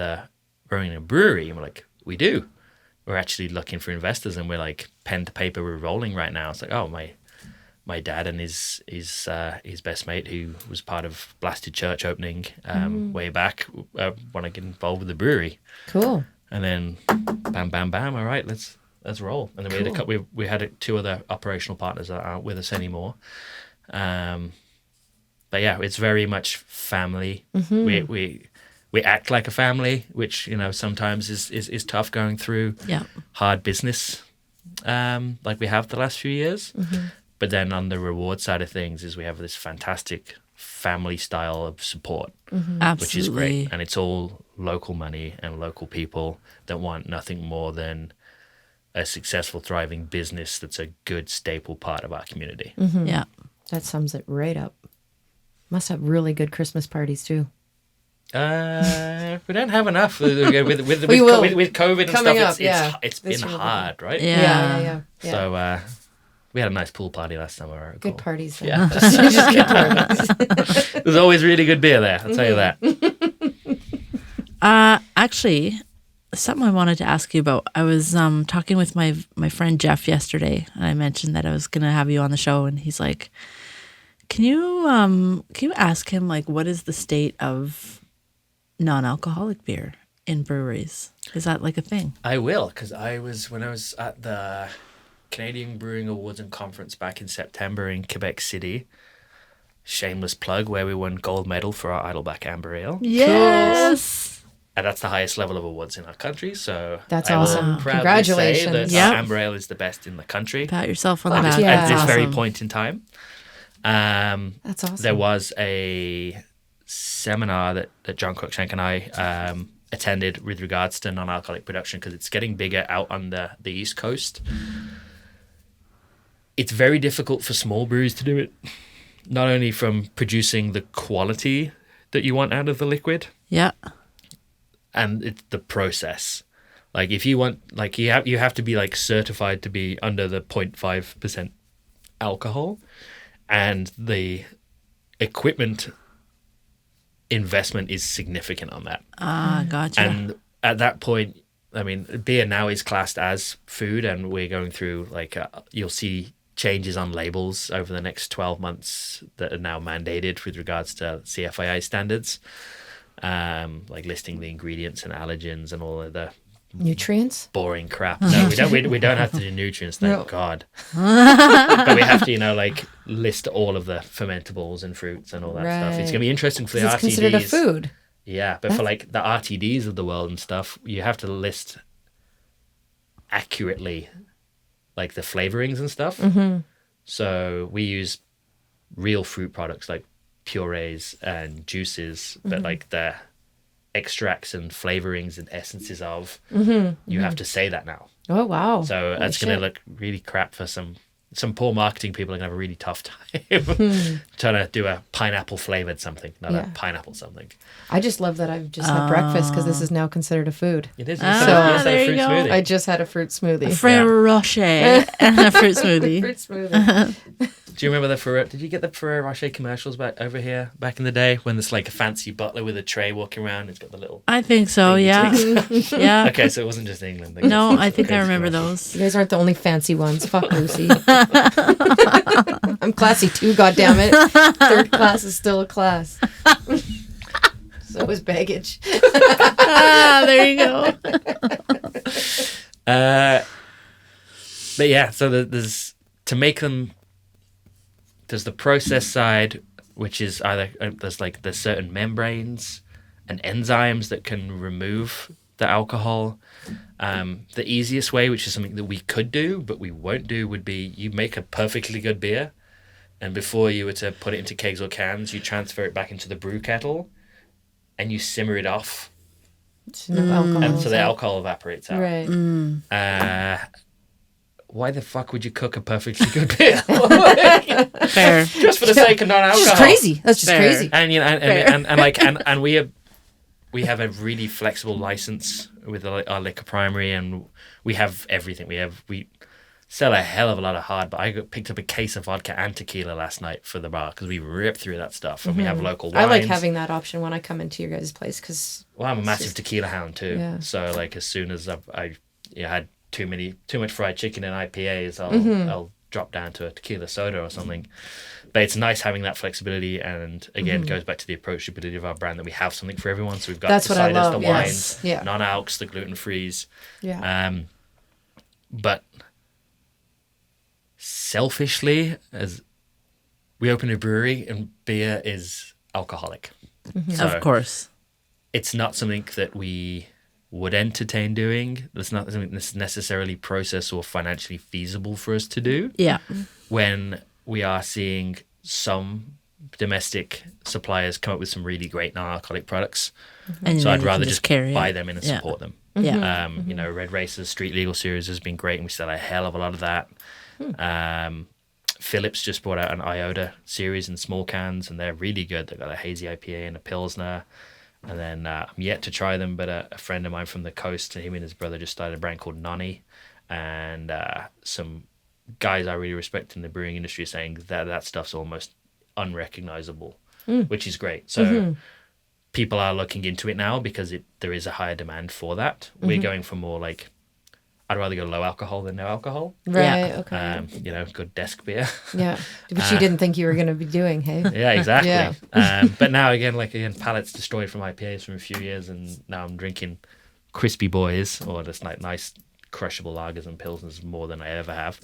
running a brewery?" And we're like, "We do. We're actually looking for investors, and we're like pen to paper, we're rolling right now." It's like, "Oh, my dad and his best mate, who was part of Blasted Church opening way back, want to get involved with the brewery." Cool. And then, bam, bam, bam. All right, let's roll. And then we had 2 other operational partners that aren't with us anymore. But yeah, it's very much family. We act like a family, which sometimes is tough going through hard business, like we have the last few years. But then on the reward side of things is we have this fantastic family style of support, Absolutely. which is great. And it's all local money and local people that want nothing more than a successful, thriving business that's a good staple part of our community. Yeah. That sums it right up. Must have really good Christmas parties too. We don't have enough with We will. with COVID and Coming stuff. up, yeah. It's This been year will be hard, right? Yeah. Yeah. So we had a nice pool party last summer. I recall. Good parties. Then. Yeah. just good parties. There's always really good beer there. I'll tell you that. Actually, something I wanted to ask you about. I was talking with my friend Jeff yesterday, and I mentioned that I was going to have you on the show, and he's like, "Can you ask him like what is the state of non-alcoholic beer in breweries? Is that like a thing?" I will, because when I was at the Canadian Brewing Awards and Conference back in September in Quebec City. Shameless plug, where we won gold medal for our Idleback Amber Ale. Yes. And that's the highest level of awards in our country. So That's I will awesome. proudly Congratulations. say that Yep. our Amber Ale is the best in the country Pat yourself on the at back. this, Yeah. at this very Awesome. point in time. That's awesome. There was a seminar that John Cruikshank and I attended with regards to non-alcoholic production, because it's getting bigger out on the East Coast. It's very difficult for small breweries to do it, not only from producing the quality that you want out of the liquid, Yeah. and it's the process. Like if you want, like you have to be like certified to be under the 0.5% alcohol, and the equipment investment is significant on that. Gotcha. And at that point, I mean, beer now is classed as food, and we're going through you'll see changes on labels over the next 12 months that are now mandated with regards to CFIA standards, like listing the ingredients and allergens and all of the Nutrients? boring crap. No, we don't have to do nutrients, thank No. God. But we have to, like list all of the fermentables and fruits and all that stuff. It's Right. going to be interesting for the 'Cause RTDs. it's considered a food. Yeah, but for like the RTDs of the world and stuff, you have to list accurately like the flavorings and stuff. Mm-hmm. So we use real fruit products like purees and juices, but like the extracts and flavorings and essences of, you have to say that now. Oh, wow. So Holy that's going to shit. look really crap for some poor marketing people are going to have a really tough time trying to do a pineapple flavored something, not Yeah. a pineapple something. I just love that I've just had breakfast because this is now considered a food. It is. Ah, You said there a you fruit go. smoothie. I just had a fruit smoothie. Ferrero Rocher and a fruit smoothie. Fruit smoothie. Do you remember the Ferrero? Did you get the Ferrero Rocher commercials back over here back in the day when there's like a fancy butler with a tray walking around? It's got the little. I think so, thing yeah. between- Yeah. Okay, so it wasn't just England. No, I think I Crazy remember commercials. those. You guys aren't the only fancy ones. Fuck Lucy. I'm classy too, goddammit. Third class is still a class. So is baggage. Ah, there you go. But yeah, so there's to make them. There's the process side, which is either there's certain membranes and enzymes that can remove the alcohol. The easiest way, which is something that we could do but we won't do, would be you make a perfectly good beer, and before you were to put it into kegs or cans, you transfer it back into the brew kettle, and you simmer it off, It's no alcohol. and so the alcohol evaporates out. Right. Why the fuck would you cook a perfectly good beer? Fair. Just for the sake of non-alcohol. It's just crazy. That's just Fair. crazy. And you know, and we have a really flexible license with our liquor primary, and we have everything. We sell a hell of a lot of hard, but picked up a case of vodka and tequila last night for the bar because we ripped through that stuff, and we have local wines. I like having that option when I come into your guys' place because Well, I'm a massive tequila hound too. Yeah. So like as soon as I had too much fried chicken and IPAs, I'll drop down to a tequila soda or something. But it's nice having that flexibility, and again, it goes back to the approachability of our brand that we have something for everyone. So we've got That's the what I ciders, love, the yes. wines, Yeah. non-alcs, the gluten-frees. yeah. But selfishly, as we open a brewery and beer is alcoholic. So Of course. it's not something that we would entertain doing. It's not something that's necessarily process or financially feasible for us to do Yeah. when we are seeing some domestic suppliers come up with some really great non-alcoholic products. And So then I'd you rather can just carry buy it. them in and Yeah. support them. Yeah. You know, Red Racer's Street Legal series has been great, and we sell a hell of a lot of that. Phillips just brought out an Iota series in small cans, and they're really good. They've got a hazy IPA and a Pilsner. And then I'm yet to try them, but a friend of mine from the coast, and him and his brother just started a brand called Nonny. And some guys I really respect in the brewing industry are saying that stuff's almost unrecognizable, which is great. So people are looking into it now because there is a higher demand for that. We're going for more like, I'd rather go low alcohol than no alcohol. Right. Yeah. Okay. You know, good desk beer. Yeah. Which you didn't think you were going to be doing, hey? Yeah, exactly. Yeah. But now again, palates destroyed from IPAs from a few years, and now I'm drinking crispy boys or just like nice crushable lagers and pilsners more than I ever have.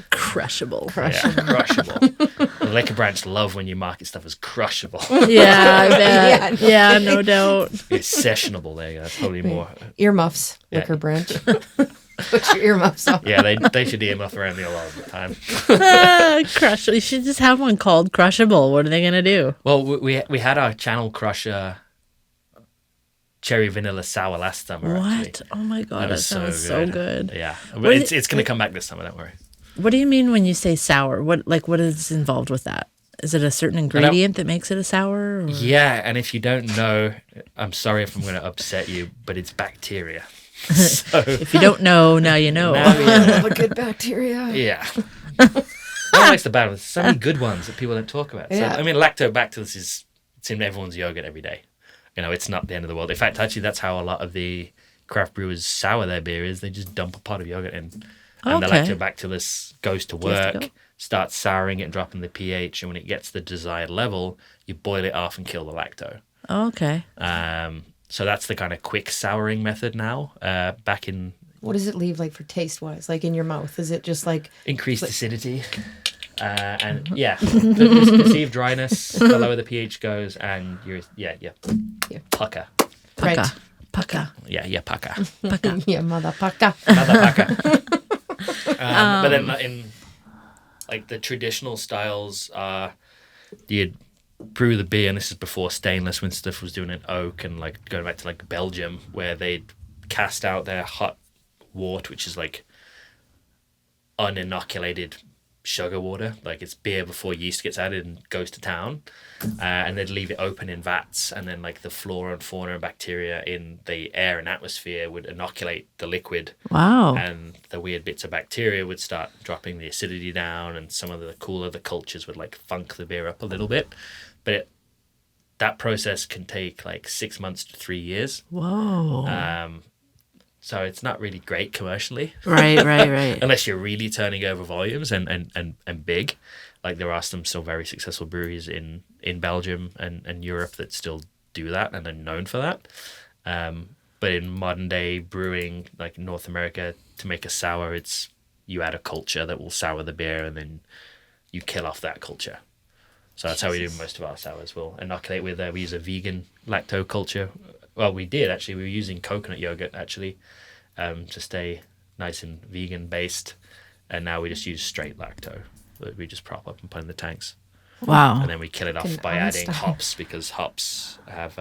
Crushable. Yeah, crushable. The Liquor Branch love when you market stuff as crushable. Yeah, I bet. Yeah, Yeah, no doubt. It's sessionable. There you go. That's probably more. Earmuffs, Yeah. Liquor Branch. Put your earmuffs on. Yeah, they should earmuff around me a lot of the time. Crush. You should just have one called Crushable. What are they gonna do? Well, we had our Channel Crusher cherry vanilla sour last summer. Actually. What? Oh my god, that was sounds so good. Yeah, What but is it's going to come back this summer. Don't worry. What do you mean when you say sour? What is involved with that? Is it a certain ingredient that makes it a sour? Or? Yeah, and if you don't know, I'm sorry if I'm going to upset you, but it's bacteria. So If you don't know, now you know. now you know. All the good bacteria. Yeah. What makes the bad ones? So many good ones that people don't talk about. So, Yeah. I mean, lactobacillus is it's in everyone's yogurt every day. You know, it's not the end of the world. In fact, actually, that's how a lot of the craft brewers sour their beer is they just dump a pot of yogurt in, and the Okay. lactobacillus goes to has to work, go. starts souring it and dropping the pH, and when it gets the desired level, you boil it off and kill the lacto. Okay. So that's the kind of quick souring method now. Back in What does it leave like for taste wise? Like in your mouth? Is it just like increased acidity, and the perceived dryness, the lower the pH goes, and you're pucker. right? Pucka. Pucka. Yeah, pucker. Pucka. Yeah, motherfucker. Another pucker. But then in like the traditional styles, you'd brew the beer, and this is before stainless, when stuff was doing it in oak, and like going back to like Belgium, where they'd cast out their hot wort, which is like uninoculated sugar water, like it's beer before yeast gets added and goes to town, and they'd leave it open in vats, and then like the flora and fauna and bacteria in the air and atmosphere would inoculate the liquid, Wow. and the weird bits of bacteria would start dropping the acidity down, and some of the cooler the cultures would like funk the beer up a little bit, but that process can take like 6 months to 3 years. Whoa. So it's not really great commercially. Right. Unless you're really turning over volumes and big. Like there are some still very successful breweries in Belgium and Europe that still do that and are known for that. But in modern day brewing, like North America, to make a sour, it's you add a culture that will sour the beer, and then you kill off that culture. So that's how we do most of our sours. We'll inoculate with we use a vegan lacto culture. Well, we did actually. We were using coconut yogurt actually, to stay nice and vegan based, and now we just use straight lacto that we just prop up and put in the tanks, Wow. and then we kill it off Fucking by adding Einstein. hops, because hops have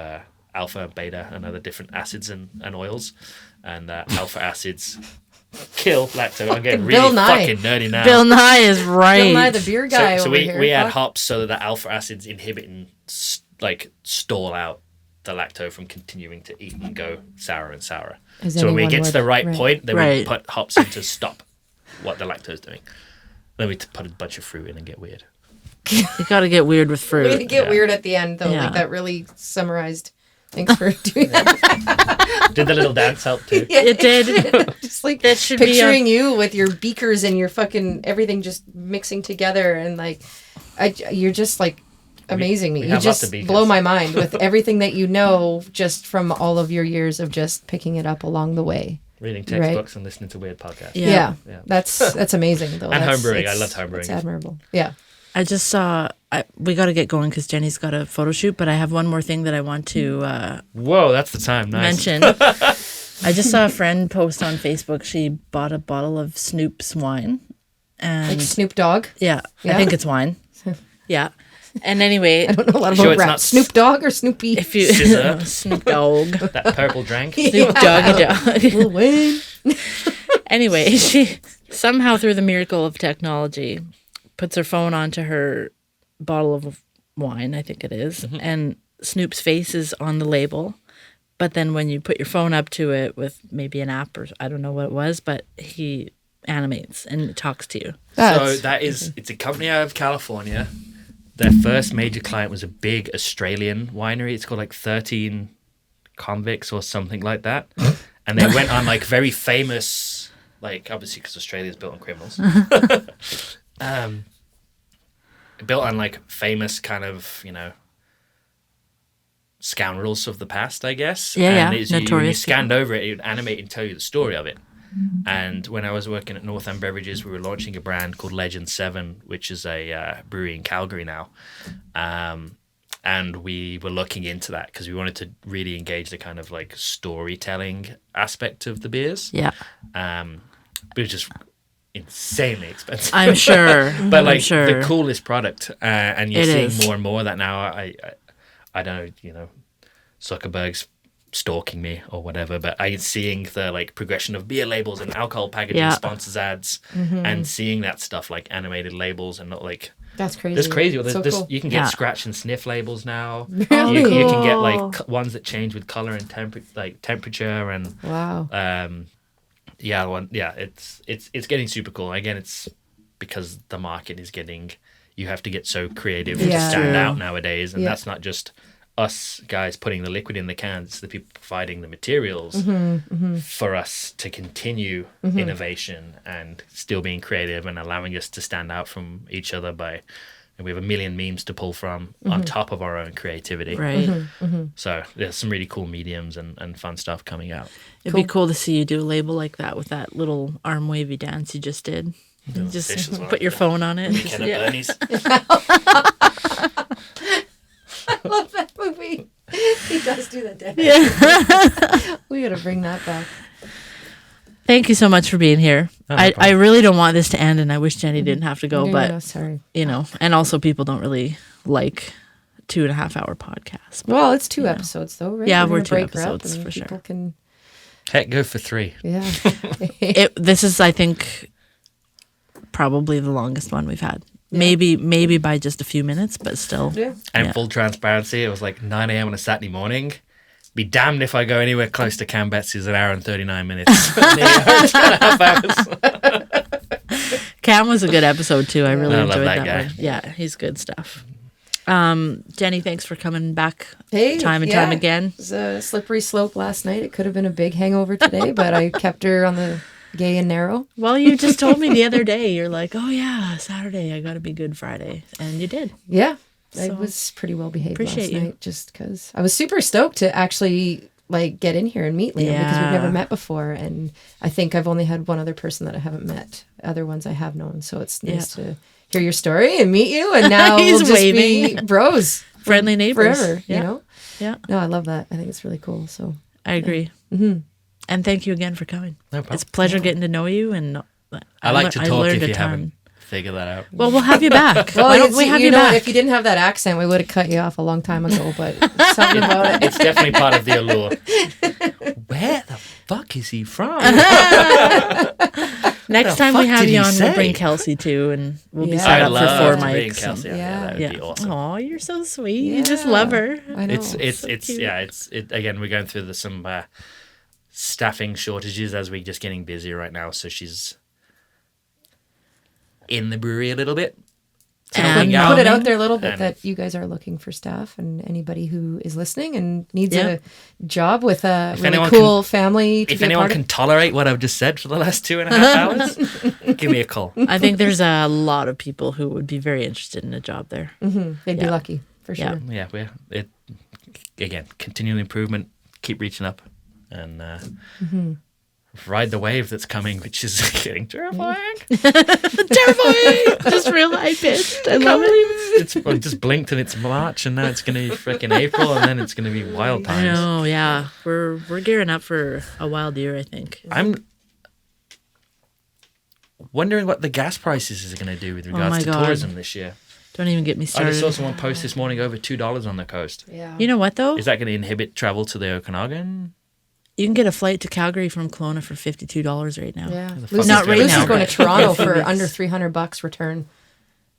alpha, beta, and other different acids and oils, and alpha acids kill lacto. I'm getting Bill really Nye. fucking nerdy now. Bill Nye is right. Bill Nye, the beer guy So over we, here. we add Fuck. hops so that the alpha acids inhibit and stall out the lacto from continuing to eat and go sour and sourer. As So when we anyone get to would, the right right. point, then we Right. put hops in to stop what the lacto is doing. Then we put a bunch of fruit in and get weird. You got to get weird with Way to fruit. get Yeah. weird at the end though. Yeah. Like that really summarized. Thanks for doing that. Did the little dance help too? It did. Just like That should be picturing you with your beakers and your fucking everything just mixing together, and like you're just like amazing we me. You have lots just of beakers. blow my mind with everything that you know just from all of your years of just picking it up along the way. Reading Right. textbooks and listening to weird podcasts. Yeah. Yeah. That's amazing though. And That's- homebrewing. I it's- loved homebrewing. It's admirable. Yeah. I just saw. We got to get going because Jenny's got a photo shoot. But I have one more thing that I want to Whoa, that's the time. Nice. mention. I just saw a friend post on Facebook. She bought a bottle of Snoop's wine, and Like Snoop Dogg. yeah, Yeah? I think it's wine. Yeah, and anyway, I don't know a lot Sure about it's rap. not Snoop Dogg or Snoopy? if you Scissor. Snoop Dogg, That purple drank. Snoop Doggy Dog. Lil Wayne. Anyway, she somehow through the miracle of technology puts her phone onto her bottle of wine, I think it is, and Snoop's face is on the label. But then when you put your phone up to it with maybe an app or I don't know what it was, but he animates and talks to you. So it's a company out of California. Their first major client was a big Australian winery. It's called like 13 Convicts or something like that. And they went on like very famous, like obviously because Australia is built on criminals. Built on like famous kind of, scoundrels of the past, I guess. Yeah, and yeah, when you notorious scanned over it, it would animate and tell you the story of it. And when I was working at Northam Beverages, we were launching a brand called Legend 7, which is a brewery in Calgary now. And we were looking into that because we wanted to really engage the kind of like storytelling aspect of the beers. Yeah, But it was just insanely expensive. I'm sure. But I'm like sure. the coolest product, and you're It seeing is. more and more of that now. I don't know, Zuckerberg's stalking me or whatever, but I'm seeing the like progression of beer labels and alcohol packaging, Yeah. sponsors ads, and seeing that stuff like animated labels and not like That's crazy. there's crazy. There's, So there's, cool. you can get Yeah. scratch and sniff labels now. Really? You can get like Cool. ones that change with color and temperature and Wow. it's getting super cool. Again, it's because the market is getting. You have to get so creative Yeah. to stand True. out nowadays, and Yeah. that's not just us guys putting the liquid in the cans, it's the people providing the materials for us to continue innovation and still being creative and allowing us to stand out from each other by, and we have a million memes to pull from on top of our own creativity. Right. So there's some really cool mediums and fun stuff coming out. It'd be cool to see you do a label like that with that little arm wavy dance you just did. You fish as just well, put your phone on it. And just, Kenna yeah. Bernie's. I love that movie. He does do that dance. Yeah. We gotta bring that back. Thank you so much for being here. No I problem. really don't want this to end, and I wish Jenny didn't have to go, No, but no, sorry. you know, and also people don't really like 2.5 hour podcasts. Well, it's 2 episodes though, right? Yeah, We're we're gonna 2 break her up episodes, and for people sure. Can, Heck, go for 3. yeah. This is, I think, probably the longest one we've had. Yeah. Maybe by just a few minutes, but still. Yeah. And Yeah. full transparency, it was like 9 a.m. on a Saturday morning. Be damned if I go anywhere close to Cam Betsy's an hour and 39 minutes. 2.5 hours. Cam was a good episode too. I really I love enjoyed that that guy. one. Yeah, he's good stuff. Jenny, thanks for coming back Hey, time and yeah. time again. It was a slippery slope last night. It could have been a big hangover today, but I kept her on the gay and narrow. Well, you just told me the other day, you're like, oh yeah, Saturday, I got to be good Friday. And you did. Yeah. I So, was pretty well behaved appreciate last you. night just because I was super stoked to actually like get in here and meet Liam because we've never Yeah. met before. And I think I've only had one other person that I haven't met. Other ones I have known. So it's nice to hear your story and meet you. And now He's we'll just waving. be bros. Friendly neighbors. Forever, Yeah. you know? Yeah, No, I love that. I think it's really cool. So I agree. Mm-hmm. And thank you again for coming. No problem. It's a pleasure getting to know you. And I like to I talk learned if a you ton. haven't figured that out. Well, we'll have you back. well, Why don't we have you know, back? if you didn't have that accent, we would have cut you off a long time ago. But something about it. It's definitely part of the allure. Where the fuck is he from? Next the time we fuck have did you he on, we'll say? bring Kelsey too, and we'll be Yeah. set I up for love 4 being mics. Kelsey. and- Yeah, that would Yeah. be awesome. Oh, you're so sweet. Yeah. You just love her. I know. It's cute. yeah, it's again, we're going through some staffing shortages as we're just getting busier right now. So she's in the brewery a little bit. And helping out. Put it out there a little bit And- that you guys are looking for staff, and anybody who is listening and needs Yeah. a job with a really anyone cool family to If be a anyone part can of. tolerate what I've just said for the last 2.5 hours, give me a call. I think there's a lot of people who would be very interested in a job there. They'd be Yeah. lucky for sure. Yeah. Yeah, again, continual improvement, keep reaching up, and ride the wave that's coming, which is getting terrifying. Terrifying. Just real high pitched. I love it. It's just blinked and it's March, and now it's going to be freaking April, and then it's going to be wild I times. know. Yeah, we're gearing up for a wild year. I think. I'm wondering what the gas prices is going to do with regards my to God. tourism this year. Don't even get me I started. just saw someone post this morning over $2 on the coast. Yeah. You know what though? Is that going to inhibit travel to the Okanagan? You can get a flight to Calgary from Kelowna for $52 right now. Yeah. fuck Lucy's, is Not right Lucy's now, going but- to Toronto few for weeks. under $300 return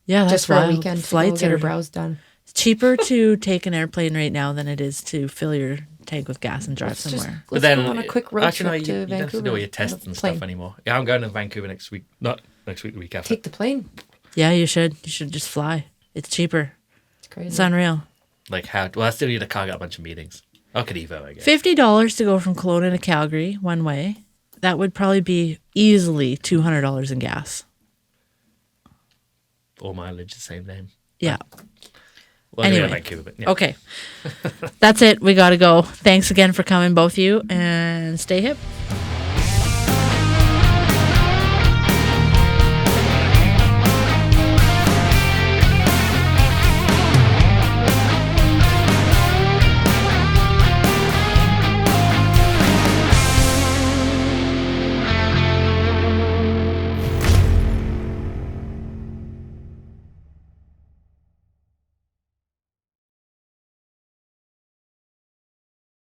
Yeah, that's just for a wild. weekend to Flights go get her are brows done. cheaper to take an airplane right now than it is to fill your tank with gas and drive Let's just somewhere. let's then go on a quick road actually, no, trip you, to you don't have Vancouver. to do all your on a tests and plane. stuff anymore. Yeah, I'm going to Vancouver next week. Not next week, the week after. Take the plane. Yeah, you should. You should just fly. It's cheaper. It's crazy. It's unreal. Like how? Well, I still need to cargo a bunch of meetings. I could Evo, I guess. $50 to go from Kelowna to Calgary one way. That would probably be easily $200 in gas. All mileage, the same name. Yeah. Well, anyway, Anyway. Vancouver, but yeah. Okay. That's it. We got to go. Thanks again for coming, both of you, and stay hip.